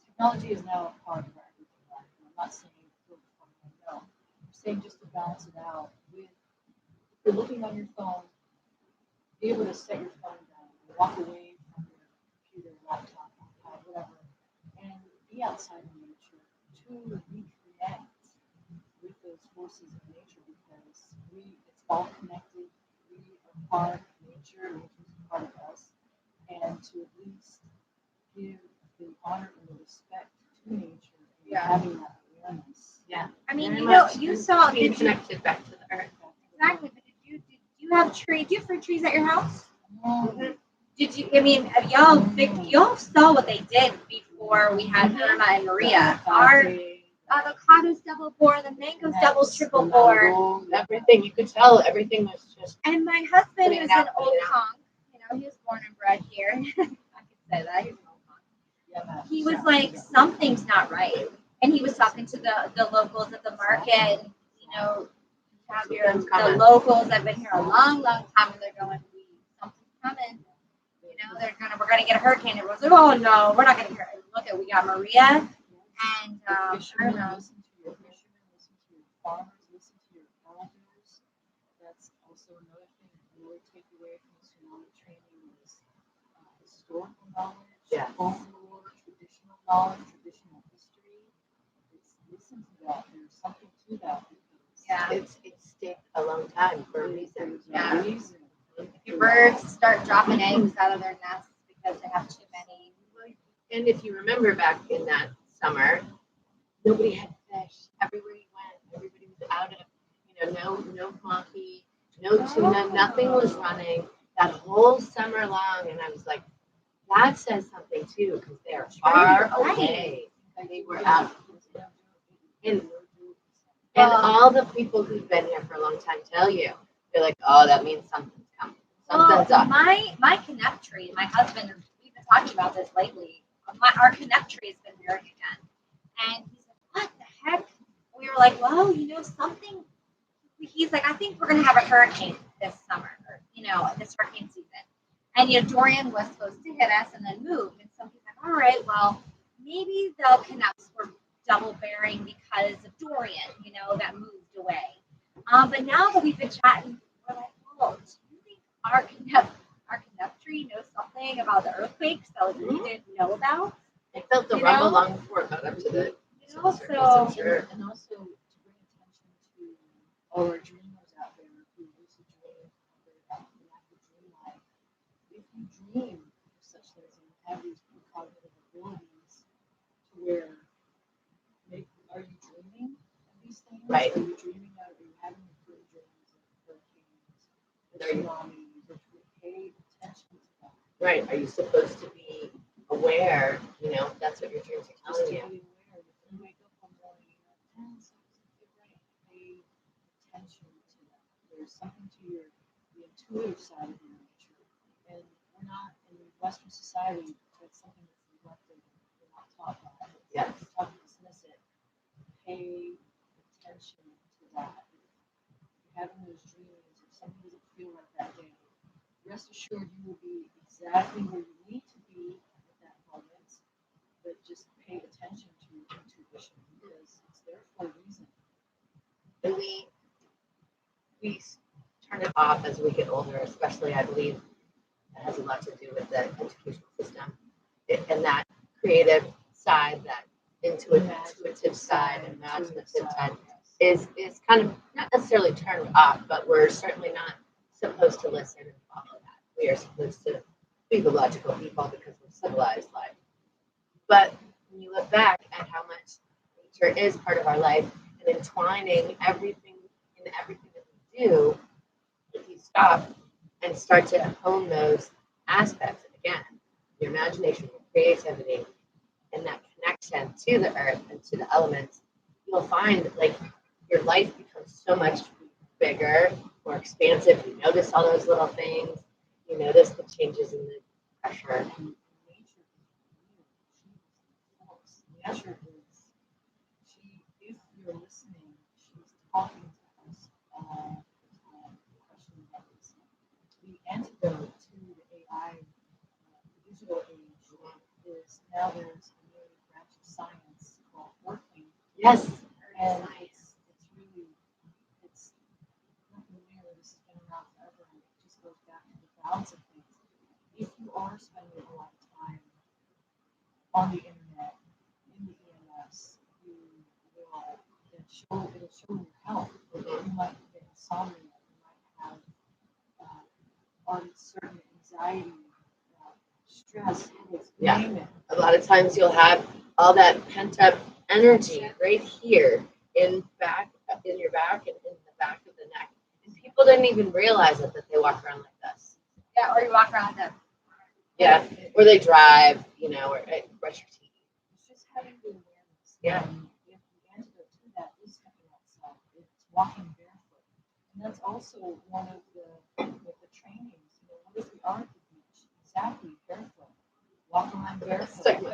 technology is now a part of our everyday life. I'm not saying no. I'm saying just to balance it out with, if you're looking on your phone, be able to set your phone down, walk away from your computer, laptop, iPad, whatever, and be outside in nature to reconnect with those forces of nature, because it's all connected. We are part of nature, nature is part of us, and to at least give the honor and the respect to nature and having that awareness.
Yeah.
I mean,
Very
you know,
much.
you saw.
Being
Did you
connected back to the earth.
exactly? But did you have trees? Do you have fruit trees at your house?
Mm.
Did you? I mean, y'all saw what they did before we had Irma and Maria. avocado's double bore, the mango's double, triple bore.
Everything. You could tell everything was just.
And my husband
Putting it
is
out,
an old conch. You know, he was born and bred here. I can say that. He's an old conch. He was like, something's not right. And he was talking to the locals at the market. And, you know, the locals have been here a long, long time, and they're going, something's coming. You know, we're gonna get a hurricane. Everyone's like, oh no, we're not gonna get it. Look at, we got Maria, and I don't know.
Listen to your fishermen, listen to your farmers, listen to your elders. That's also another thing. Another takeaway from the tsunami training is historical knowledge, folklore, traditional knowledge, traditional history. Listen to that. There's something to that.
It's stayed a long time for a reason.
Yeah. Your birds start dropping eggs out of their nests because they have too many.
And if you remember back in that summer, nobody had fish. Everywhere you went, everybody was out of, no monkey, no tuna, nothing was running that whole summer long. And I was like, that says something too, because they're far away. They were out. And all the people who've been here for a long time tell you, they're like, oh, that means something's coming. Something's up.
My connect tree, my husband, we've been talking about this lately. Our connect tree has been rearing again. And he's like, what the heck? We were like, well, something. He's like, I think we're going to have a hurricane this summer, or, this hurricane season. And, Dorian was supposed to hit us and then move. And so he's like, all right, well, maybe the connects were double bearing because of Dorian, that moved away. But now that we've been chatting, we're like, well, do you think our connect tree knows something about the earthquakes that we didn't know about?
I felt the rumble long before it got up to the surface, I'm sure.
And also to bring attention to all our dreamers out there who lucid dream, about the dream life. If you dream of such things and have these precognitive abilities to where are you dreaming of these things?
Right.
Are you dreaming of, are you having good dreams of hurricanes, tsunamis, or to pay attention to that?
Right. Are you supposed to be aware? That's what your dreams are
Just
telling
to
you.
be aware, if you wake up one morning and something doesn't feel right, pay attention to that. There's something to the intuitive side of your nature. And we're not, in Western society, that's something that's neglected. We're not taught that.
Yes.
We're taught to dismiss it. Pay attention to that. If you're having those dreams, if something doesn't feel right that day, rest assured you will be exactly where you need to be at that moment, but just pay attention to your intuition because it's there for a reason.
And we turn it off as we get older, especially I believe that has a lot to do with the educational system and that creative side, that intuitive side, imaginative side is kind of not necessarily turned off, but we're certainly not supposed to listen and follow that. We are supposed to be the logical people because we're civilized life. But when you look back at how much nature is part of our life and entwining everything that we do, if you stop and start to hone those aspects again, your imagination, your creativity, and that connection to the earth and to the elements, you'll find like your life becomes so much bigger, more expansive. You notice all those little things. You notice the changes in the pressure.
And nature is real. Nature is, if you're listening, she's talking to us all the time. The question about this. The antidote to the AI, digital age, is now there's a new branch of science called working.
Yes.
And it's really, it's nothing new. This has been around forever, and it just goes back to the balance of things. If you are spending a lot of time on the internet, in the EMS, you will, it'll show your health. You might get insomnia, you might have certain anxiety, stress, headaches, name it.
A lot of times you'll have all that pent up energy right here in your back and in the back of the neck. And people didn't even realize it, that they walk around like this.
Yeah, or you walk around them.
Yeah. Or they drive, or brush your teeth.
It's just having the awareness.
Yeah.
And if the walking barefoot. And that's also one of the trainings. You know, what if we are at the beach? Exactly, barefoot. Walk around barefoot.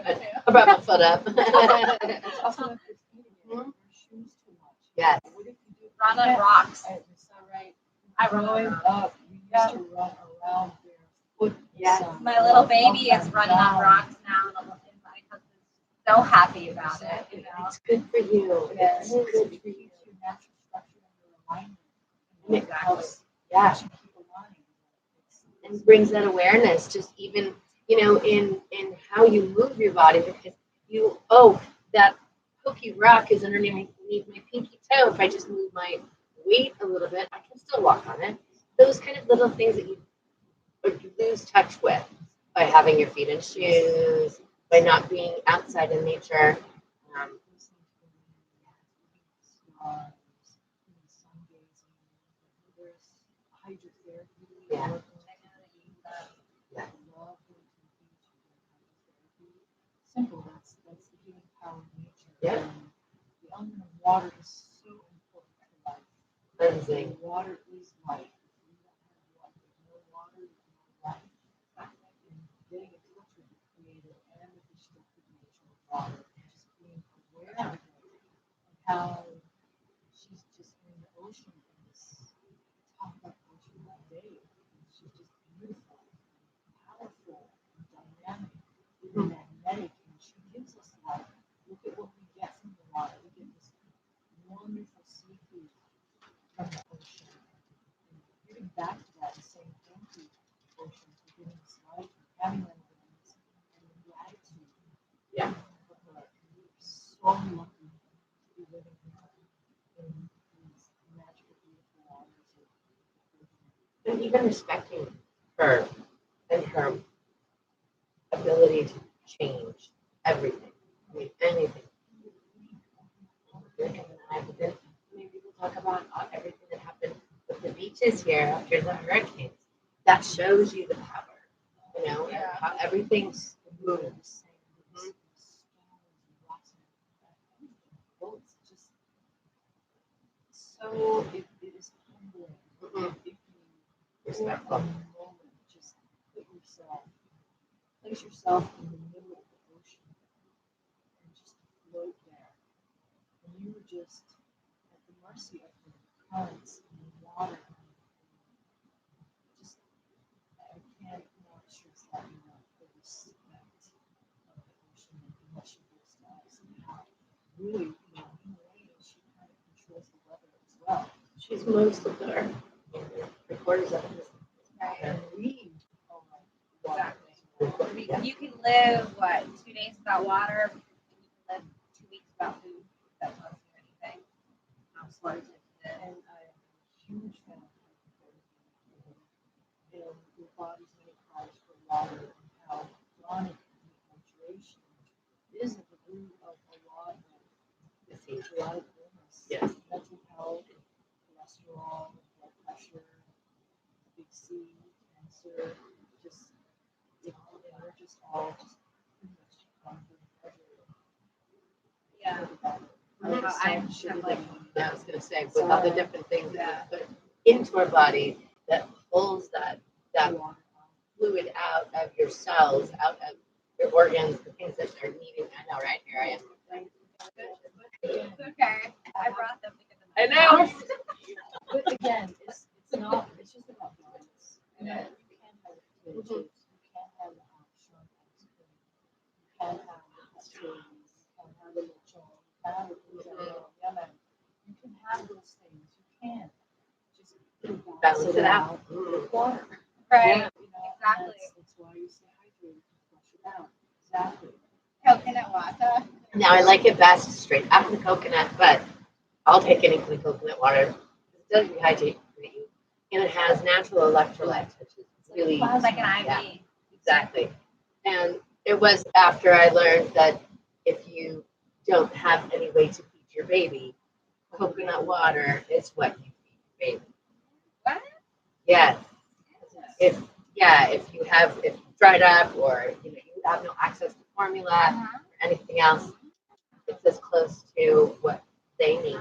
I brought my foot up.
It's also if you're feet and you wear shoes too much.
Yes.
What if you do
Run on rocks.
Is that right?
I run
Growing
on
up, we used to run around barefoot.
Yes.
My little baby is running on rocks now, and my husband's so happy about it. You know?
It's good for you.
Yes.
It teaches you natural structure and your alignment. And it
Exactly.
helps
Yeah.
you keep aligning.
And brings that awareness, just even, you know, in how you move your body, because that pokey rock is underneath my pinky toe. If I just move my weight a little bit, I can still walk on it. Those kind of little things that you lose touch with by having your feet in shoes, by not being outside in nature. Yeah.
Simple. That's the healing power of nature.
Yeah.
And the element of water is so important for life.
Cleansing.
Water is life. If you don't have water, there's no water, there's no life. And getting in touch with the creator and the destructive nature of water, and just being aware of how she's just in the ocean in this talk about the ocean all day. She's just beautiful, powerful, dynamic, magnetic, and she gives us life. Look at what we get from the water. We get this wonderful seafood from the ocean. And giving back to that and saying thank you, ocean, for giving us life and having that awareness and the gratitude.
Yeah.
For her. We're so lucky to be living in these magical, beautiful waters of the ocean.
And even respecting her and her ability to change everything. I mean, anything. But then maybe we'll talk about everything that happened with the beaches here after the hurricanes. That shows you the power, you know, and how everything moves.
It's just so it is humbling. If you
Respectful.
moment, just place yourself in the middle of the ocean and just float there. And you were just at the mercy of the currents and the water. Just I can't not stress that enough, the respect of the ocean and what she gives to us and how really, you know, in a way she kind of controls the weather as well.
She's most of our recorders of this.
And we
Exactly. You can live, 2 days without water, and you can live 2 weeks without food. That tells you anything. How smart it is.
And I'm a huge fan of hypothermia. And your body's many cries for water and how chronic dehydration is at the root of a lot of disease, a lot of illness.
Yes.
Mental health, cholesterol, blood pressure, big C, cancer, just, you know, and we're just all just pretty much gone through the pleasure.
Yeah.
I'm
like,
Yeah, I was going to say, with all the different things that we put into our body that pulls that fluid out of your cells, out of your organs, the things that are needing. I know, right? Here I am.
it's okay. I brought them because of
I know.
But again, it's not, it's just about balance. You know, you can't have it you can't have shrimp ice cream, you can't have pastries, you can't have a lechon, you can't have a yummy. You can have those things, you can. Just
Balance it out.
with water.
Right.
You know,
Exactly.
That's why you stay hydrated, to flush it out. Exactly.
Coconut water.
Now, I like it best straight out of the coconut, but I'll take any kind of coconut water. It does rehydrate you, and it has natural electrolytes, which is really
Sounds like an IV.
Yeah. Exactly. And it was after I learned that if you don't have any way to feed your baby, coconut water is what you feed your baby.
What?
Yes. If you dried up or you have no access to formula or anything else, it's as close to what they need.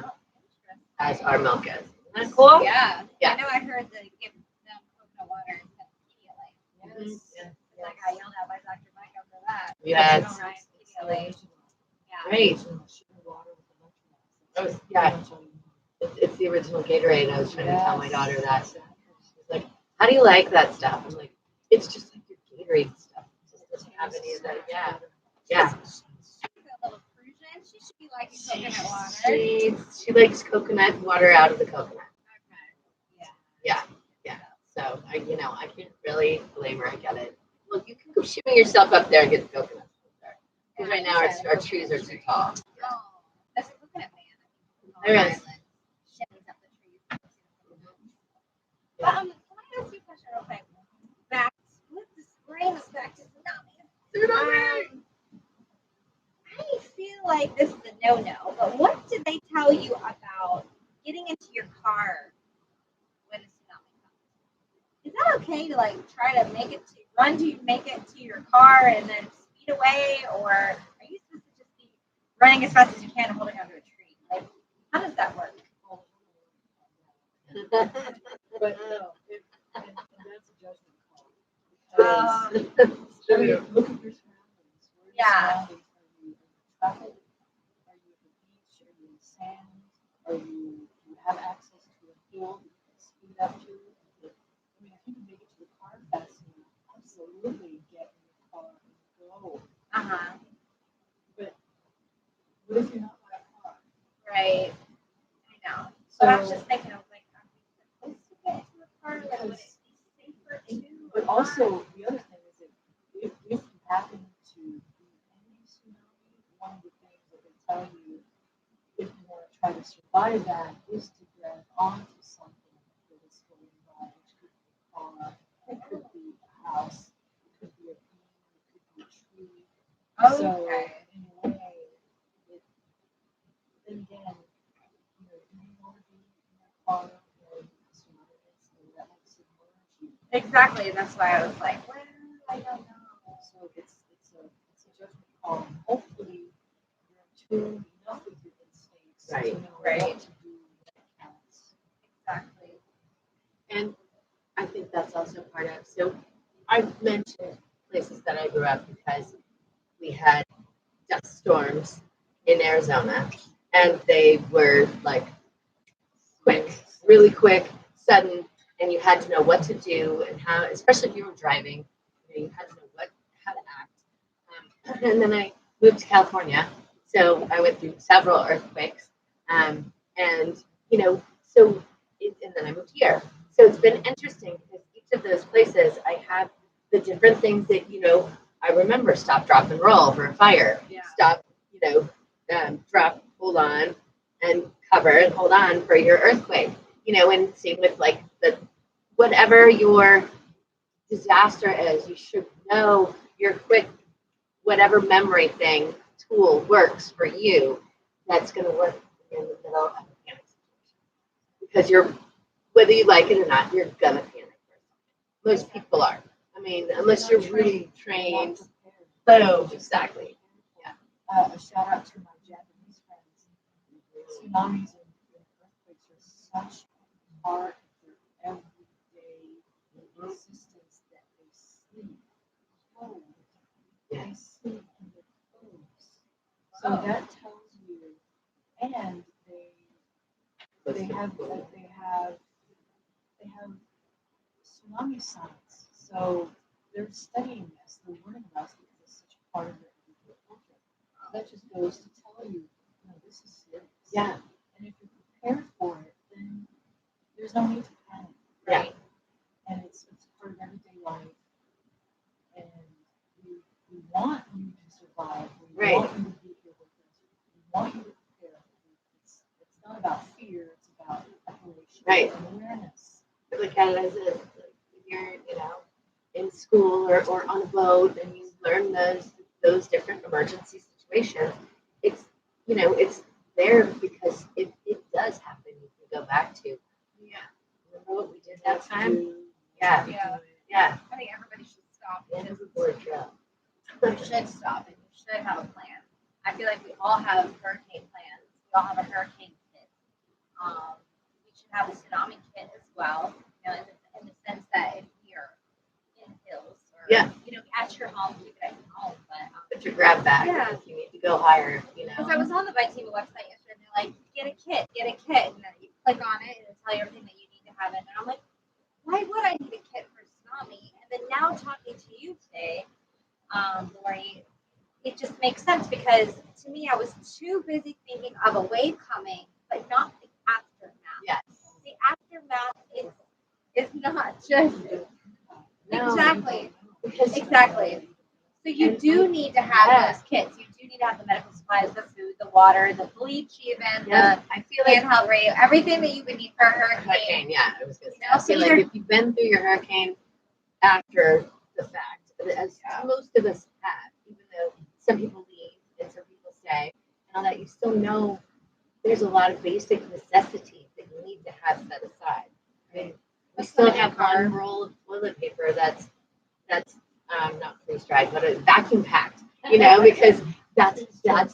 as our milk is. Isn't that cool?
Yeah.
Yeah.
I know I heard that give them coconut water instead of Pedialyte.
Yeah.
Like I yelled at my Dr. Mike over that.
Yes.
No, Ryan, Pedialyte. Yeah.
Great.
Sugar water with electrolytes.
Oh, yeah. It's the original Gatorade. I was trying to tell my daughter that. She's like, how do you like that stuff? I'm like, it's just like your Gatorade stuff. It just doesn't have any of that. Yeah. Yeah.
She's a little Prussian. She should be liking coconut water.
She likes coconut water out of the coconut.
Okay.
Yeah. So I can't really blame her. I get it. Well, you can go shooting yourself up there and get the coconuts up there. Because right now our trees are too tall.
Oh, there's a coconut man.
There is.
Shimmies up the trees. But, can I ask you a question real quick? Let's bring us back to Tsunami. I feel like this is a no-no, but what did they tell you about getting into your car when a tsunami comes? Is that okay to like try to make it to your car and then speed away, or are you supposed to just be running as fast as you can and holding onto a tree? Like, how does that work?
But no, and that's a judgment call. Because, look at your surroundings. Where are your surroundings? Are you in traffic? Are you at the beach? Are you in sand? Do you have access to a hill that you can speed up to? I mean, if you can make it to the car fast enough, absolutely get in the car and go. But what if you're not by a car?
Right. I know.
So,
But I was just thinking, I was like, are we supposed to get into a car? Like, would it be safer too?
but also, the other thing is that if you happen to be in a tsunami, one of the things that they tell you if you want to try to survive that is to grab onto something that is going by, which could be a car, it could be a house, it could be a beam, it could be a tree. So, in a way, then again, do you want to be in a car or a tsunami that might submerge you?
Exactly. That's why I was like, well, I don't know.
So it's a judgment call. And hopefully you're in tune enough with your instincts to know what to do when it counts.
Exactly.
And I think that's also part of. So I've mentioned places that I grew up because we had dust storms in Arizona, and they were like really quick, sudden, and you had to know what to do and how, especially if you were driving, you had to know how to act. And then I moved to California, so I went through several earthquakes, and and then I moved here. So it's been interesting because each of those places I have the different things that I remember: stop, drop, and roll for a fire. Stop, drop, hold on, and cover and hold on for your earthquake. And same with like whatever your disaster is, you should know your quick whatever memory tool works for you. That's going to work in the middle of a panic situation because whether you like it or not, you're gonna panic. Most people are. I mean, unless you're really trained. Boom, exactly.
A shout out to my Japanese friends. Tsunamis and earthquakes are such a part of their everyday existence that they sleep clothed. They sleep in their clothes. So that tells you, and they have tsunami science. So they're studying this, they're learning about this because it's such a part of their everyday culture. That just goes to tell you, this is serious.
Yeah.
And if you're prepared for it, then there's no need to panic.
Right.
And it's part of everyday life. And we want you to survive. We want you to be here with us. We want you to prepare. It's not about fear, it's about preparation and awareness.
Look at it as if you're, in school or on a boat and you learn those different emergency situations. It's there because it does happen. You can go back to. Remember what we did that time? Yeah.
I think everybody should stop.
You
should stop and you should have a plan. I feel like we all have hurricane plans. We all have a hurricane kit. we should have a tsunami kit as well. You know, in the sense that if you're in hills or you know, at your home, keep it at your home.
But your grab bag,
Yeah.
if you need to go higher, you know.
Because I was on the VITEMA website yesterday, and they're like, get a kit, and then you click on it, and it'll tell you everything that you need to have in there. I'm like, why would I need a kit for tsunami? And then now talking to you today, Lory, it just makes sense because to me, I was too busy thinking of a wave coming, but not the aftermath.
Yes.
The aftermath is not just exactly. So you do need to have those kits. You do need to have the medical supplies, the food, the water, the bleach, even the
I feel like
handheld radio, everything that you would need for a hurricane.
Yeah, I was gonna say.
You know,
I feel
so
like if you've been through your hurricane after the fact, as most of us have, even though some people leave and some people stay, and all that, you still know there's a lot of basic necessities that you need to have set aside. I mean, we still have one roll of toilet paper that's not freeze dried, but a vacuum packed, you know, because that's freeze dried.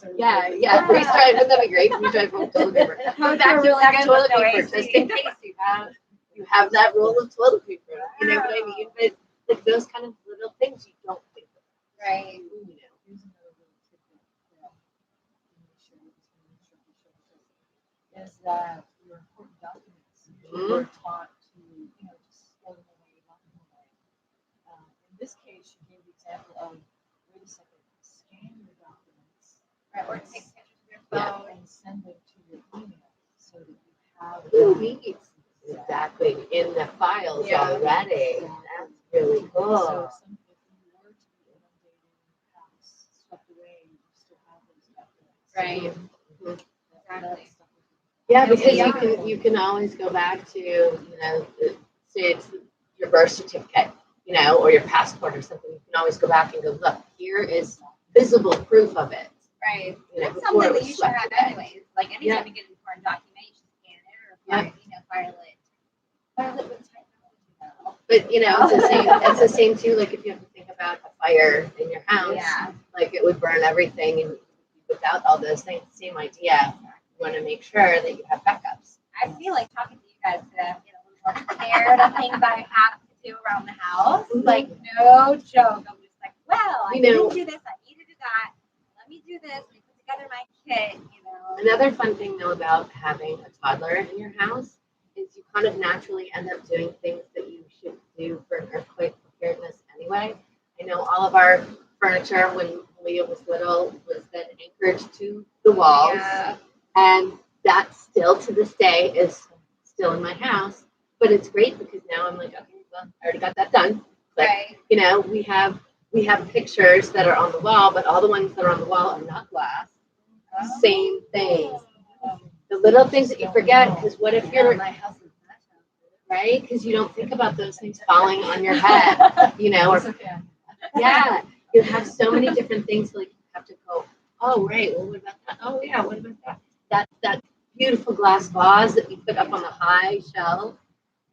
Wouldn't that be great? Freeze dried roll of toilet paper. Vacuum packed toilet paper, just in case you have that roll of toilet paper. You know what I mean? But like those kind of little things you don't think of.
Right.
You know.
Here's another little tidbit that I'm going to share with this is that your important documents you're taught to, you know, just throw them away, lock them away. In this case, you gave the example of, wait a second, scan your documents,
Right. Or take pictures of your phone.
and send them to your email so that you have
Exactly. In the files already. That's really
So
cool.
if you were to be inundated in your house, swept away, you still have those documents.
Right.
Exactly.
Yeah, because you can always go back to, you know, say it's your birth certificate, you know, or your passport or something. You can always go back and go, look, here is visible proof of it.
Right.
You know,
That's
before
something
it
that
was
you should
swept
have
away.
anyways. Like anytime you get an important document, you should scan it or file it with technology now.
But you know, it's the same too. Like if you have to think about a fire in your house, like it would burn everything, and without all those things, same idea. You want to make sure that you have backups.
I feel like talking to you guys today, I'm getting a little more prepared of things I have to do around the house. Like no joke. I'm just like, well, I didn't do this, I need to do that. Let me do this. Let me put together my kit. You know.
Another fun thing though about having a toddler in your house is you kind of naturally end up doing things that you should do for an earthquake preparedness anyway. I know all of our furniture when Leah was little was then anchored to the walls.
Yeah.
And that still to this day is still in my house. But it's great because now I'm like, okay, well, I already got that done. But you know, we have pictures that are on the wall, but all the ones that are on the wall are not glass. Same things. The little things that you forget, because what if you're
my house is
right? Because you don't think about those things falling on your head, you know, or you have so many different things like you have to go, oh right, well what about that? Oh yeah, what about that? That beautiful glass vase that you put up on the high shelf.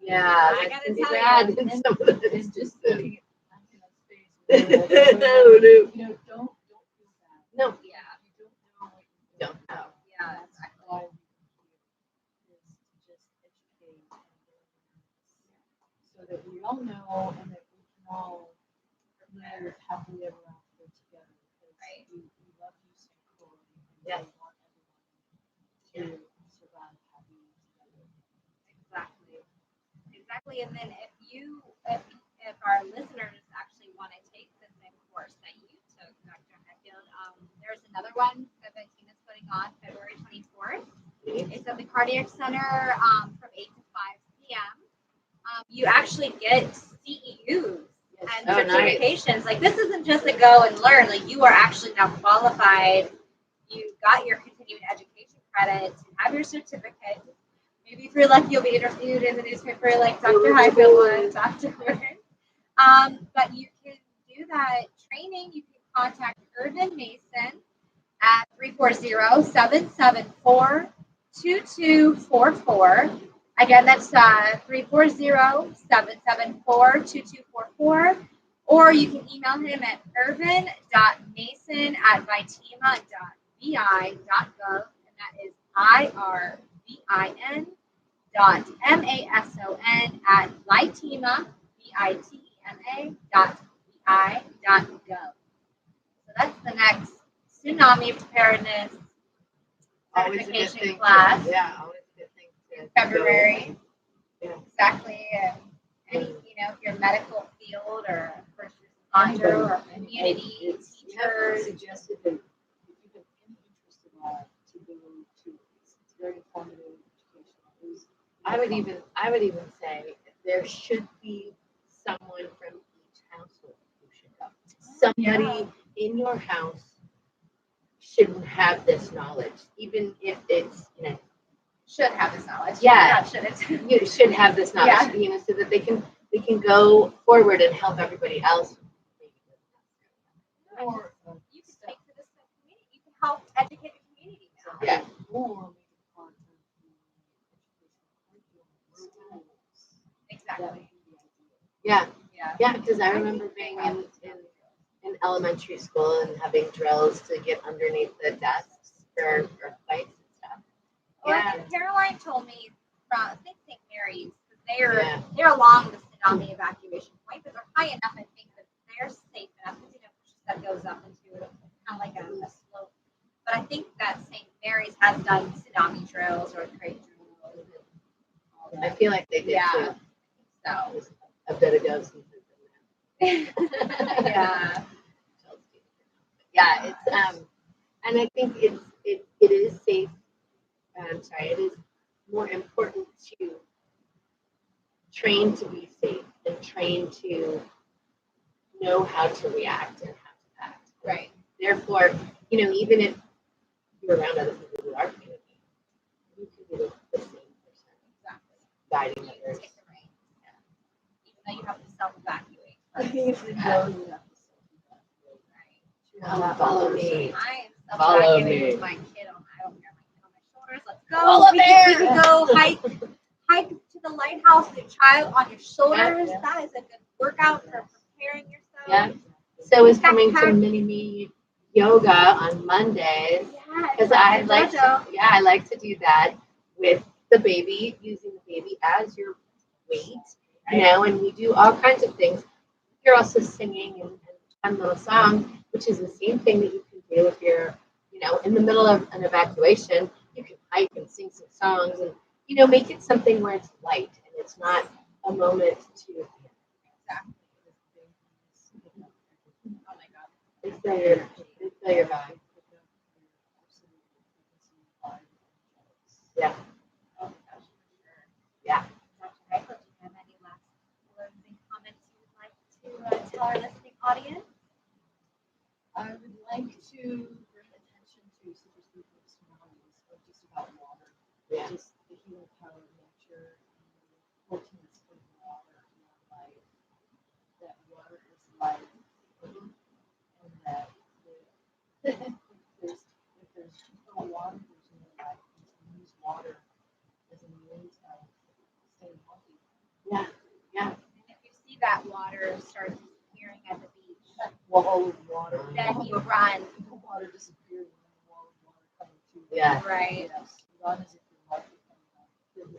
Yeah,
I gotta tell you,
and some of
And just
no.
putting it back in a space where, you know, don't feel bad.
No.
Yeah.
You don't know what you
Don't know.
Yeah.
That's why we here is to just educate and so that we all know and that we can all live happily ever after together. Because we love you so cool.
Yes.
We want everyone to survive happy together.
Exactly. And then if our listeners actually want to take the same course that you took, Dr. Highfield, there's another one that VITEMA is putting on February 24th. It's at the Cardiac Center from 8 to 5 p.m. You actually get CEUs and certifications. Nice. Like this isn't just a go and learn. Like you are actually now qualified. You got your continuing education credits. You have your certificate. Maybe if you're lucky, you'll be interviewed in the newspaper like Dr. Highfield was afterwards. But you can do that training. You can contact Irvin Mason at 340-774-2244. Again, that's 340-774-2244. Or you can email him at irvin.mason@vitema.vi.gov. And that is IRVITEMA.gov. VIN.MASON@VITEMA, VITEMA.vi.gov. So that's the next tsunami preparedness
Always a good
certification
thing.
class.
Yeah, always a good thing to
February.
Yeah.
Exactly. Any, if you're medical field or first responder or community teachers.
Suggested that if you have any interest in that, to go to it's very informative, educational.
I would even say there should be someone from each household who should go. Somebody in your house should have this knowledge, even if it's
Should have this knowledge.
Yeah.
Not shouldn't.
you should have this knowledge, so that they can go forward and help everybody else.
Or you can take to this community. You can help educate the community now.
Yeah.
Or make it part of the educational curriculum.
Exactly.
Yeah,
Yeah.
because I remember being in elementary school and having drills to get underneath the desks for earthquakes and stuff.
Well, I
Yeah.
think Caroline told me from I think St. Mary's, because
Yeah.
they're along the tsunami evacuation point, but they're high enough. I think that they're safe enough because that goes up into kind of like a slope. But I think that St. Mary's has done tsunami drills or earthquake drills.
I feel like they did too.
So
A bit ago since
yeah.
Yeah, it's and I think it is safe. I'm sorry, it is more important to train to be safe and train to know how to react and how to act.
Right.
Therefore, even if you're around other people who are panicking, you can be the same person
Exactly.
guiding
You can
others.
take the reins. Yeah. Even though you have to self-evacuate.
I usually go to that.
Come follow me.
I am
Follow
self-evacuating
me.
with my kid on. I don't care. My kid on my shoulders. Let's go.
Koala
We
bear.
can go hike to the lighthouse with your child on your shoulders.
Yeah.
That is a good workout for preparing yourself.
Yeah. So is coming to
Backpack.
mini me yoga on Mondays.
Yeah.
Because I like to do that with the baby, using the baby as your weight, and we do all kinds of things. You're also singing and fun little song, which is the same thing that you can do if you're, in the middle of an evacuation. You can hike and sing some songs and, make it something where it's light and it's not a moment to.
Oh my God.
They fill your vibe. Yeah.
Oh my gosh, for sure.
Yeah.
Dr. Highfield, do you have any last closing comments you would like to tell our listening audience?
I would like to bring attention to seriously for tsunamis, or just about water.
Yeah.
Just the healing power of nature and the importance of water in our life. That water is life. And that if there's no water, there's no life. We use water as a means of staying healthy.
Yeah.
And if you see that water start disappearing at the beach,
Wall of water.
then you run.
The water disappeared and the wall of water coming to you.
Yeah.
Right.
Yes. Run as if your life is coming up.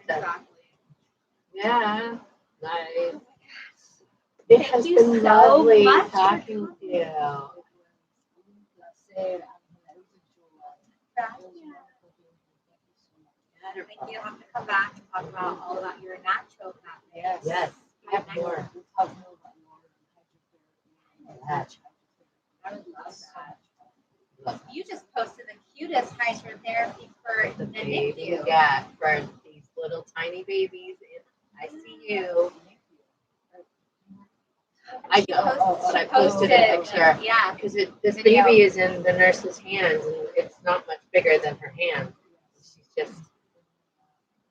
Exactly.
Yeah. Nice. It has
you
been
so
lovely
much for
talking to you.
It was un placer, Angela. It was a joy. It was wonderful being here. Thank you so much.
I think you'll have to come back and talk about all about your naturopathic.
Yes. We have more.
We'll talk more about water and hydrotherapy.
Yeah.
I would love that.
Love
You just posted the cutest hydrotherapy for the
baby.
NICU.
Yeah, for these little tiny babies in ICU. I know, but I posted a picture
Yeah.
because this
Video.
baby is in the nurse's hands and it's not much bigger than her hand. She's just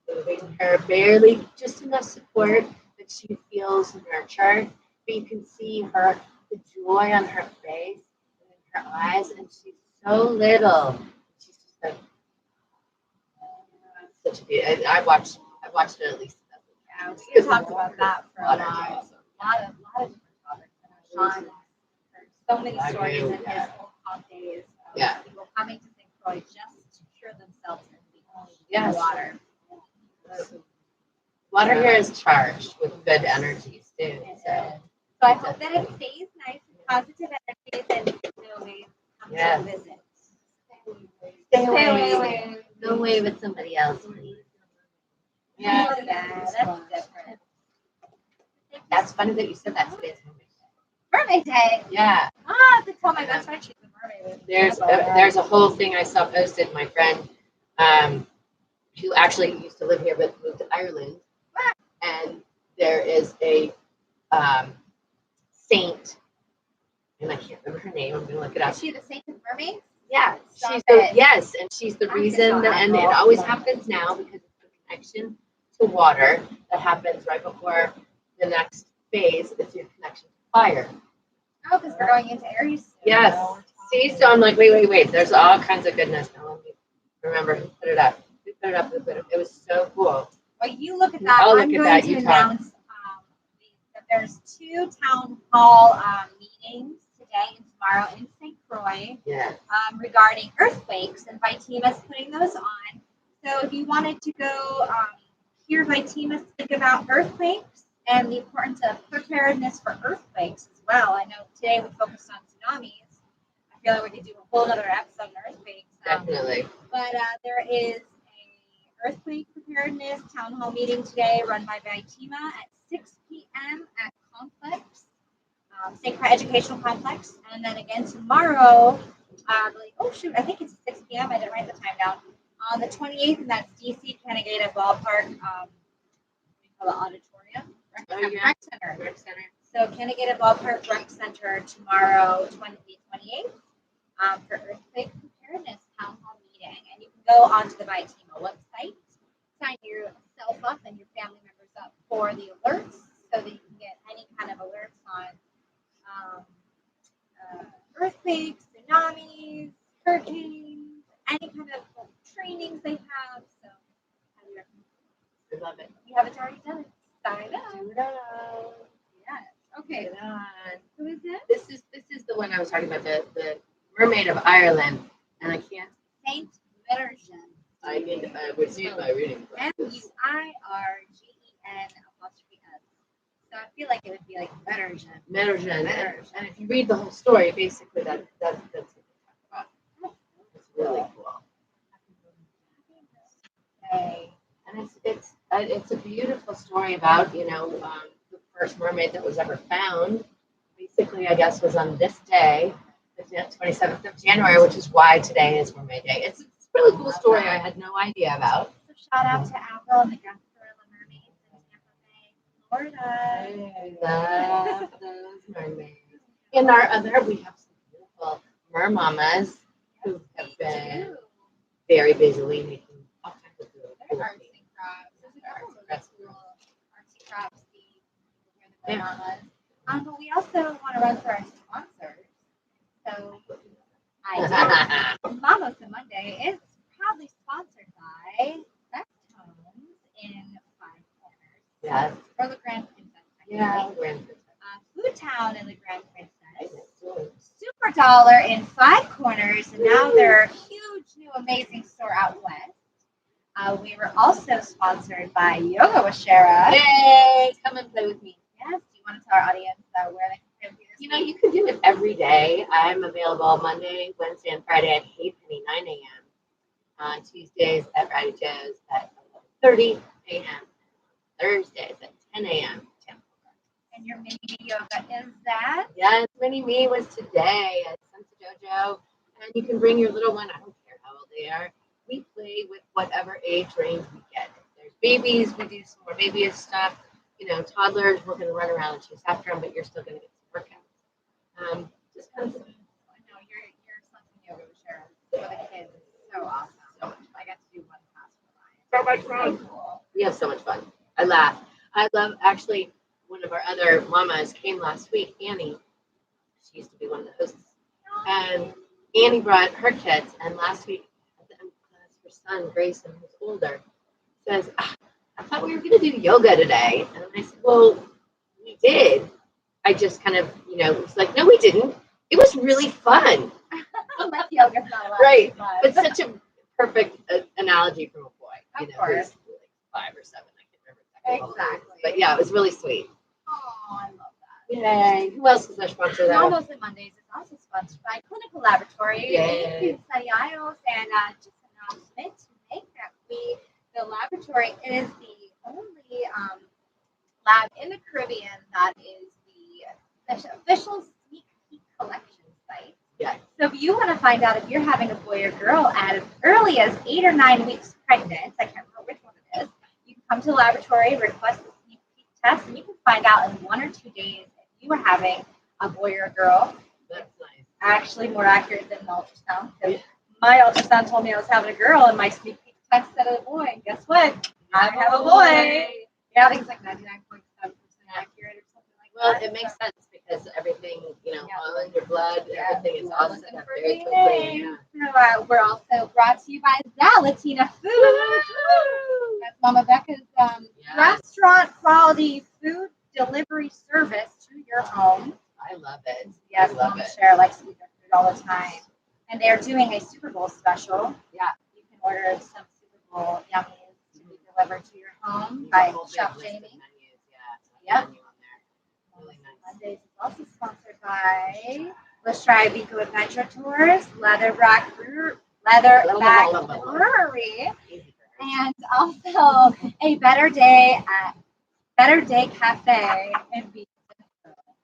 moving her barely, just enough support that she feels nurtured. But you can see the joy on her face and in her eyes, and she's so little. She's just like such a beauty. I've watched it at least.
Yeah, we can talk about that for a
Water's
while.
awesome.
A lot of different topics. And Sean heard so many
I
stories
do,
in his
yeah.
old hot days of
Yeah.
people coming to St. Croix just to cure themselves in the
Yes.
water.
Water here is charged with good energies too. So
I hope that it stays nice and positive energies and no way come
Yeah.
to visit.
stay away. Go away with somebody else, please.
Yeah, that's different.
That's funny that you said that today's
Mermaid Day.
Yeah.
Ah, I have to tell my best friend she's a mermaid.
There's a whole thing I saw posted. My friend, who actually used to live here but moved to Ireland, and there is a saint, and I can't remember her name. I'm gonna look it up.
Is she the saint of mermaids?
Yeah,
Stop
she's
it.
yes, and she's the reason that, and it always happens now because it's the connection to water that happens right before the next phase. It's your connection to fire.
Oh, because we're going into Aries soon.
Yes. See, so I'm like, wait. There's all kinds of goodness. Now let me remember who put it up. Who put it up? It was so cool.
Well, you look at that.
I'll look
I'm
at
going
that.
to
You
announce that there's 2 town hall meetings today and tomorrow in St. Croix
Yeah.
regarding earthquakes, and VITEMA's putting those on. So if you wanted to go hear VITEMA speak about earthquakes and the importance of preparedness for earthquakes as well. I know today we focused on tsunamis. I feel like we could do a whole other episode on earthquakes.
Definitely.
But there is a earthquake preparedness town hall meeting today run by VITEMA at 6 p.m. at Complex, St. Croix Educational Complex. And then again tomorrow, I think it's 6 p.m. I didn't write the time down. On the 28th, and that's DC Canagata Ballpark, the auditorium, rec center.
Rec Center.
So Canagata Ballpark Rec Center tomorrow, 28th, for earthquake preparedness town hall meeting. And you can go onto the VITEMA website, sign yourself up and your family members up for the alerts so that you can get any kind of alerts on earthquakes, tsunamis, hurricanes, any kind of trainings they have. So
I love it.
you haven't already done it. Sign up. Yes. Okay. Who is it?
This is the one I was talking about, the Mermaid of Ireland, and I can't.
Saint Mergen.
I would see my reading.
MEIRGEN apostrophe S. So I feel like it would be like Mergen.
Mergen. And if you read the whole story, basically that's what they talk about. It's really cool.
Okay.
And it's a beautiful story about, the first mermaid that was ever found. Basically, I guess, was on this day, the 27th of January, which is why today is Mermaid Day. It's a really cool story I had no idea about.
So shout out to Avril and the Gasparilla Mermaids in Tampa Bay, Florida.
I love those mermaids. In our other, we have some beautiful mermamas who have been very busily making all kinds of good
There's arts and crafts. There's a couple of really cool arts and crafts where the mamas. But we also want to run for our sponsors. So MOMosa Monday is proudly sponsored by Best Homes in Five Corners.
Yes.
Or the Grand Princess.
Yeah.
Food Town in the Grand Princess. Super Dollar in Five Corners, and now their huge new amazing store out west. We were also sponsored by Yoga with Shara.
Hey, come and play with me.
Yes, do you want to tell our audience where they can play with you this week?
You can do it every day. I'm available Monday, Wednesday, and Friday at 8:30, 9 a.m. On Tuesdays at Ratty Joe's at 11:30 a.m. Thursdays at 10 a.m.
And your mini yoga is that?
Yes, mini me was today at Senza Dojo, and you can bring your little one. I don't care how old they are. We play with whatever age range we get. If there's babies, we do some more baby stuff. Toddlers, we're going to run around and chase after them, but you're still going to get some workouts. Just kind of.
I know your something yoga with Shara for the kids is so awesome. So much. I got to do one class for mine.
So much fun.
So cool.
We have so much fun. I laugh. I love, actually, one of our other mamas came last week, Annie. She used to be one of the hosts. And Annie brought her kids, and last week at the end of class, her son, Grayson, who's older, says, I thought we were going to do yoga today. And I said, well, we did. I just kind of, was like, no, we didn't. It was really fun.
Like yoga's not allowed
Right.
to be fun.
But such a perfect analogy from a boy.
Of
It
course.
was really 5 or 7. I can't remember
Exactly.
But yeah, it was really sweet.
Oh, I love that.
Yay. Who else is our sponsor though?
MOMosa Mondays is also sponsored by Clinical Laboratory.
Yay.
Thank you, Study Isles, and just an announcement to make that the laboratory is the only lab in the Caribbean that is the official sneak peek collection site.
Yeah.
So if you want to find out if you're having a boy or girl as early as 8 or 9 weeks pregnant, I can't remember which one it is, you can come to the laboratory, request a sneak peek test, and you can find out in 1 or 2 days if you are having a boy or a girl.
That's nice.
Actually more accurate than an ultrasound. Because my ultrasound told me I was having a girl, and my sneak peek test said a boy. And guess what? I have a boy. Yeah, I think it's like 99.7% accurate or something like
Well,
that.
it makes sense because everything,
Yeah.
all in your blood, everything is all set up very
So,
quickly. Yeah.
we're also brought to you by Zalatina Food. That's Mama Becca's
Yes.
restaurant quality food delivery service to your home.
I love it.
Yes,
I love
Mama
it.
Cher likes to eat their food all the time. And they're doing a Super Bowl special.
Yeah.
You can order some Super Bowl yummies to be delivered to your home
There's
by
a whole big
Chef
list of
Jamie.
menus, yeah.
Yep.
Menu on there. Really nice.
Mondays is also sponsored by Let's Try Vico Adventure Tours, Leatherback Brewery,
Easy for her.
and also a Better Day Cafe in Vico.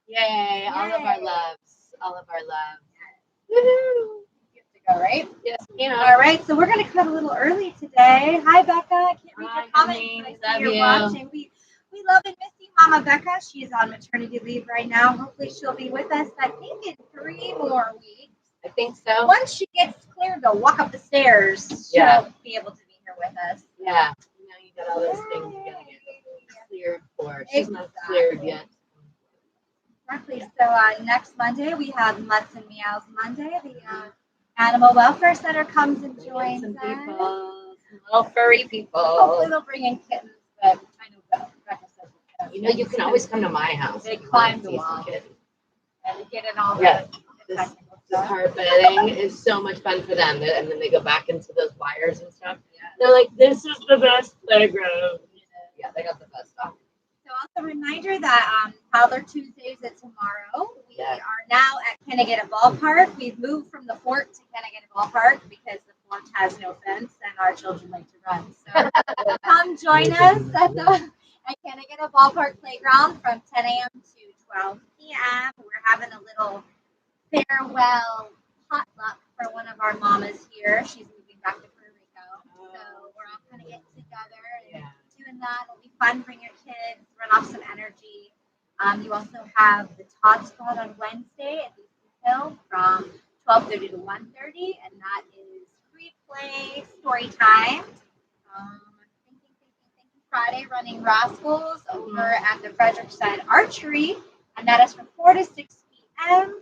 Yay. All of our
Yay.
loves. All of our loves. Woohoo.
You have to go, right?
Yes, you know.
All right, so we're going to cut a little early today. Hi, Becca. I can't read
Hi,
your comments,
honey.
but I see
Love
you're
you.
watching. We love and miss you, Mama Becca. She is on maternity leave right now. Hopefully, she'll be with us, I think, in 3 more weeks.
I think so.
Once she gets cleared to walk up the stairs, she'll
Yeah.
be able to be here with us.
Yeah. You know, you got all those things you gotta get cleared for. She's not cleared yet.
Exactly. So next Monday, we have Mutts and Meows Monday. The Animal Welfare Center comes and joins
Some
us.
people, some little furry people.
Hopefully, they'll bring in kittens, but I know Becca says
You know, you can always come to my house.
They
if you
climb
want to
the
see some
wall.
kittens.
and get in all
Yeah.
the
This,
technical
this
stuff.
carpeting is so much fun for them. And then they go back into those wires and stuff. They're like, this is the best playground. Yeah, they got the best stuff.
So also a reminder that Toddler Tuesdays is tomorrow. We
Yeah.
are now at Kennegatta Ballpark. We've moved from the fort to Kennegatta Ballpark because the fort has no fence and our children like to run. So come join us at Kennegatta Ballpark Playground from 10 a.m. to 12 p.m. We're having a little farewell potluck for one of our mamas here. She's moving back to Puerto Rico. So we're all kind of getting together and doing that. It'll be fun. Bring your kids, run off some energy. You also have the Todd Spot on Wednesday at Easton Hill from 12:30 to 1:30, and that is free play, story time. Thinking Friday running Rascals over at the Frederickside Archery, and that is from 4 to 6 p.m.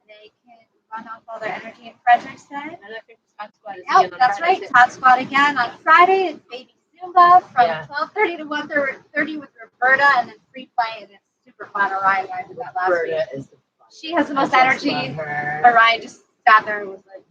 They can run off all their energy in Frederickside.
And I think Todd Squad is
Yep,
again on
that's
Friday,
right.
too.
Todd Spot again on Friday. It's Baby Zumba from
Yeah.
12:30 to 1:30 with Roberta, and then free play, and it's super fun. Orion and I did that last week.
Roberta is the fun.
She has the most
I just
energy.
love her.
Orion just sat there and was like,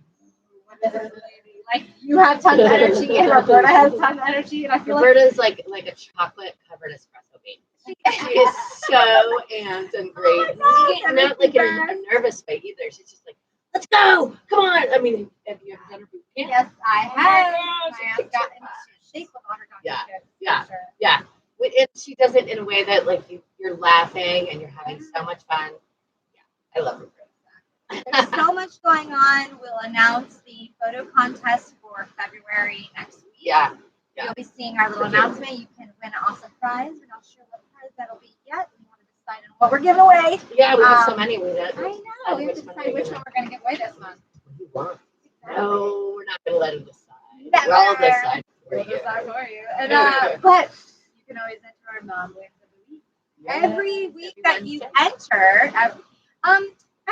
what is this lady? Like, you have tons of energy, and Roberta has tons of energy, and I feel like
Roberta's like a chocolate covered espresso bean. She is so amped and great.
Oh my God,
Not like in
that
a nervous way either. She's just like, let's go, come on. I mean, have you ever done her boot camp?
yes, I
Oh my
have.
gosh,
I have
it's
gotten
so fun.
shape with all her
Yeah,
doctor.
yeah.
Sure.
Yeah, she does it in a way that like you're laughing and you're having so much fun. Yeah, I love Roberta.
There's so much going on. We'll announce the photo contest for February next week.
Yeah.
You'll be seeing our little announcement. You can win an awesome prize. We're not sure what prize that'll be yet. We want to decide on what we're giving away.
Yeah, we have so many. We
I know. We have to decide which one we're going to give away this month.
you want. No, we're not going to let him decide.
Never.
We'll decide for
We'll
you.
decide for you. And, but you can always enter our mom wins of the week. Every week that you enter, I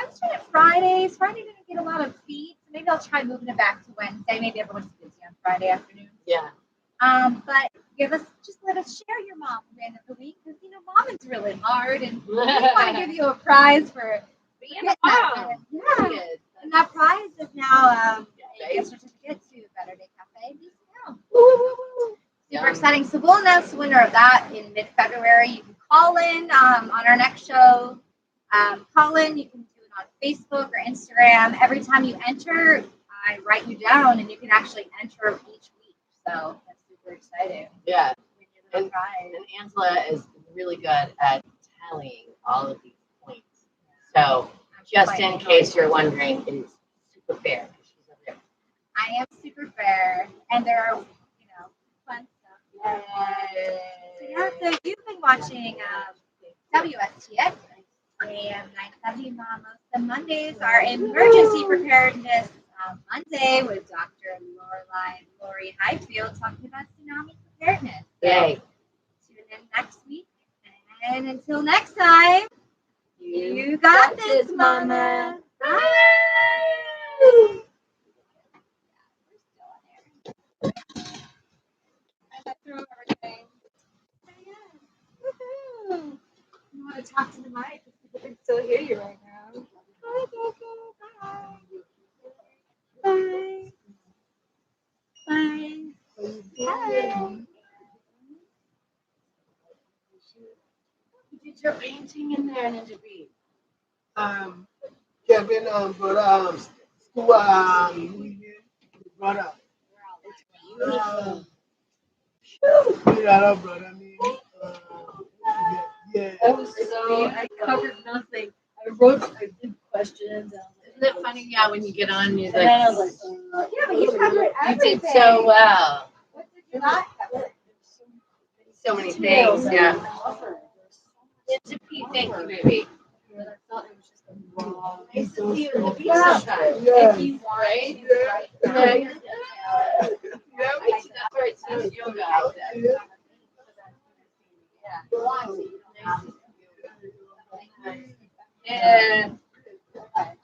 was trying it Fridays. Friday didn't get a lot of feeds. So maybe I'll try moving it back to Wednesday. Maybe everyone's busy on Friday afternoon.
Yeah.
But let us share your mom win of the week because mom is really hard, and we want to give you a prize for
Being
getting
a
that
mom.
win. Yeah, and that prize is now a gift certificate to Better Day Cafe.
Woo, woo, woo, woo.
Super exciting. So we'll announce the winner of that in mid-February. You can call in on our next show. Call in. You can do it on Facebook or Instagram. Every time you enter, I write you down, and you can actually enter each week. So that's super exciting.
Yeah.
And
And Angela is really good at telling all of these points. So just in case you're wondering, it is super fair. She's over there.
I am super fair, and there are, fun stuff. So you've been watching WSTX AM970s MOMosa Mondays, our emergency preparedness Monday with Dr. Lorelie Highfield talking about tsunami preparedness.
Yay.
Tune in next week, and until next time, you got this, Mama. Bye. I threw everything. Woohoo! You want to talk to the mic? People can still hear you right now. Bye, Coco. Bye. Bye. Bye. Bye.
You did your painting in there, Ninja Beat.
Kevin, brother, school, brother.
Beautiful.
Brother, I mean, yeah.
I was I covered nothing. I did questions.
Isn't it funny? Yeah, when you get on, you're
And then I
like,
was like,
Yeah, but you covered
you
everything.
did so well.
What did you not cover?
So many things, yeah. Ninja Pete, thank you, baby.
but I thought it was just a raw.
Nice to see you in the beach
Yeah.
sometime.
Yeah.
If you want
Right?
to write
Yeah,
down
yeah.
Yeah.
That's where it's doing yoga out there.
Yeah.
Yeah.
I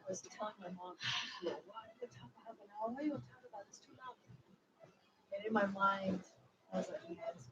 was telling my mom, why did we talk for half an hour? Why are you talking about this too long? And in my mind, I was like, yes.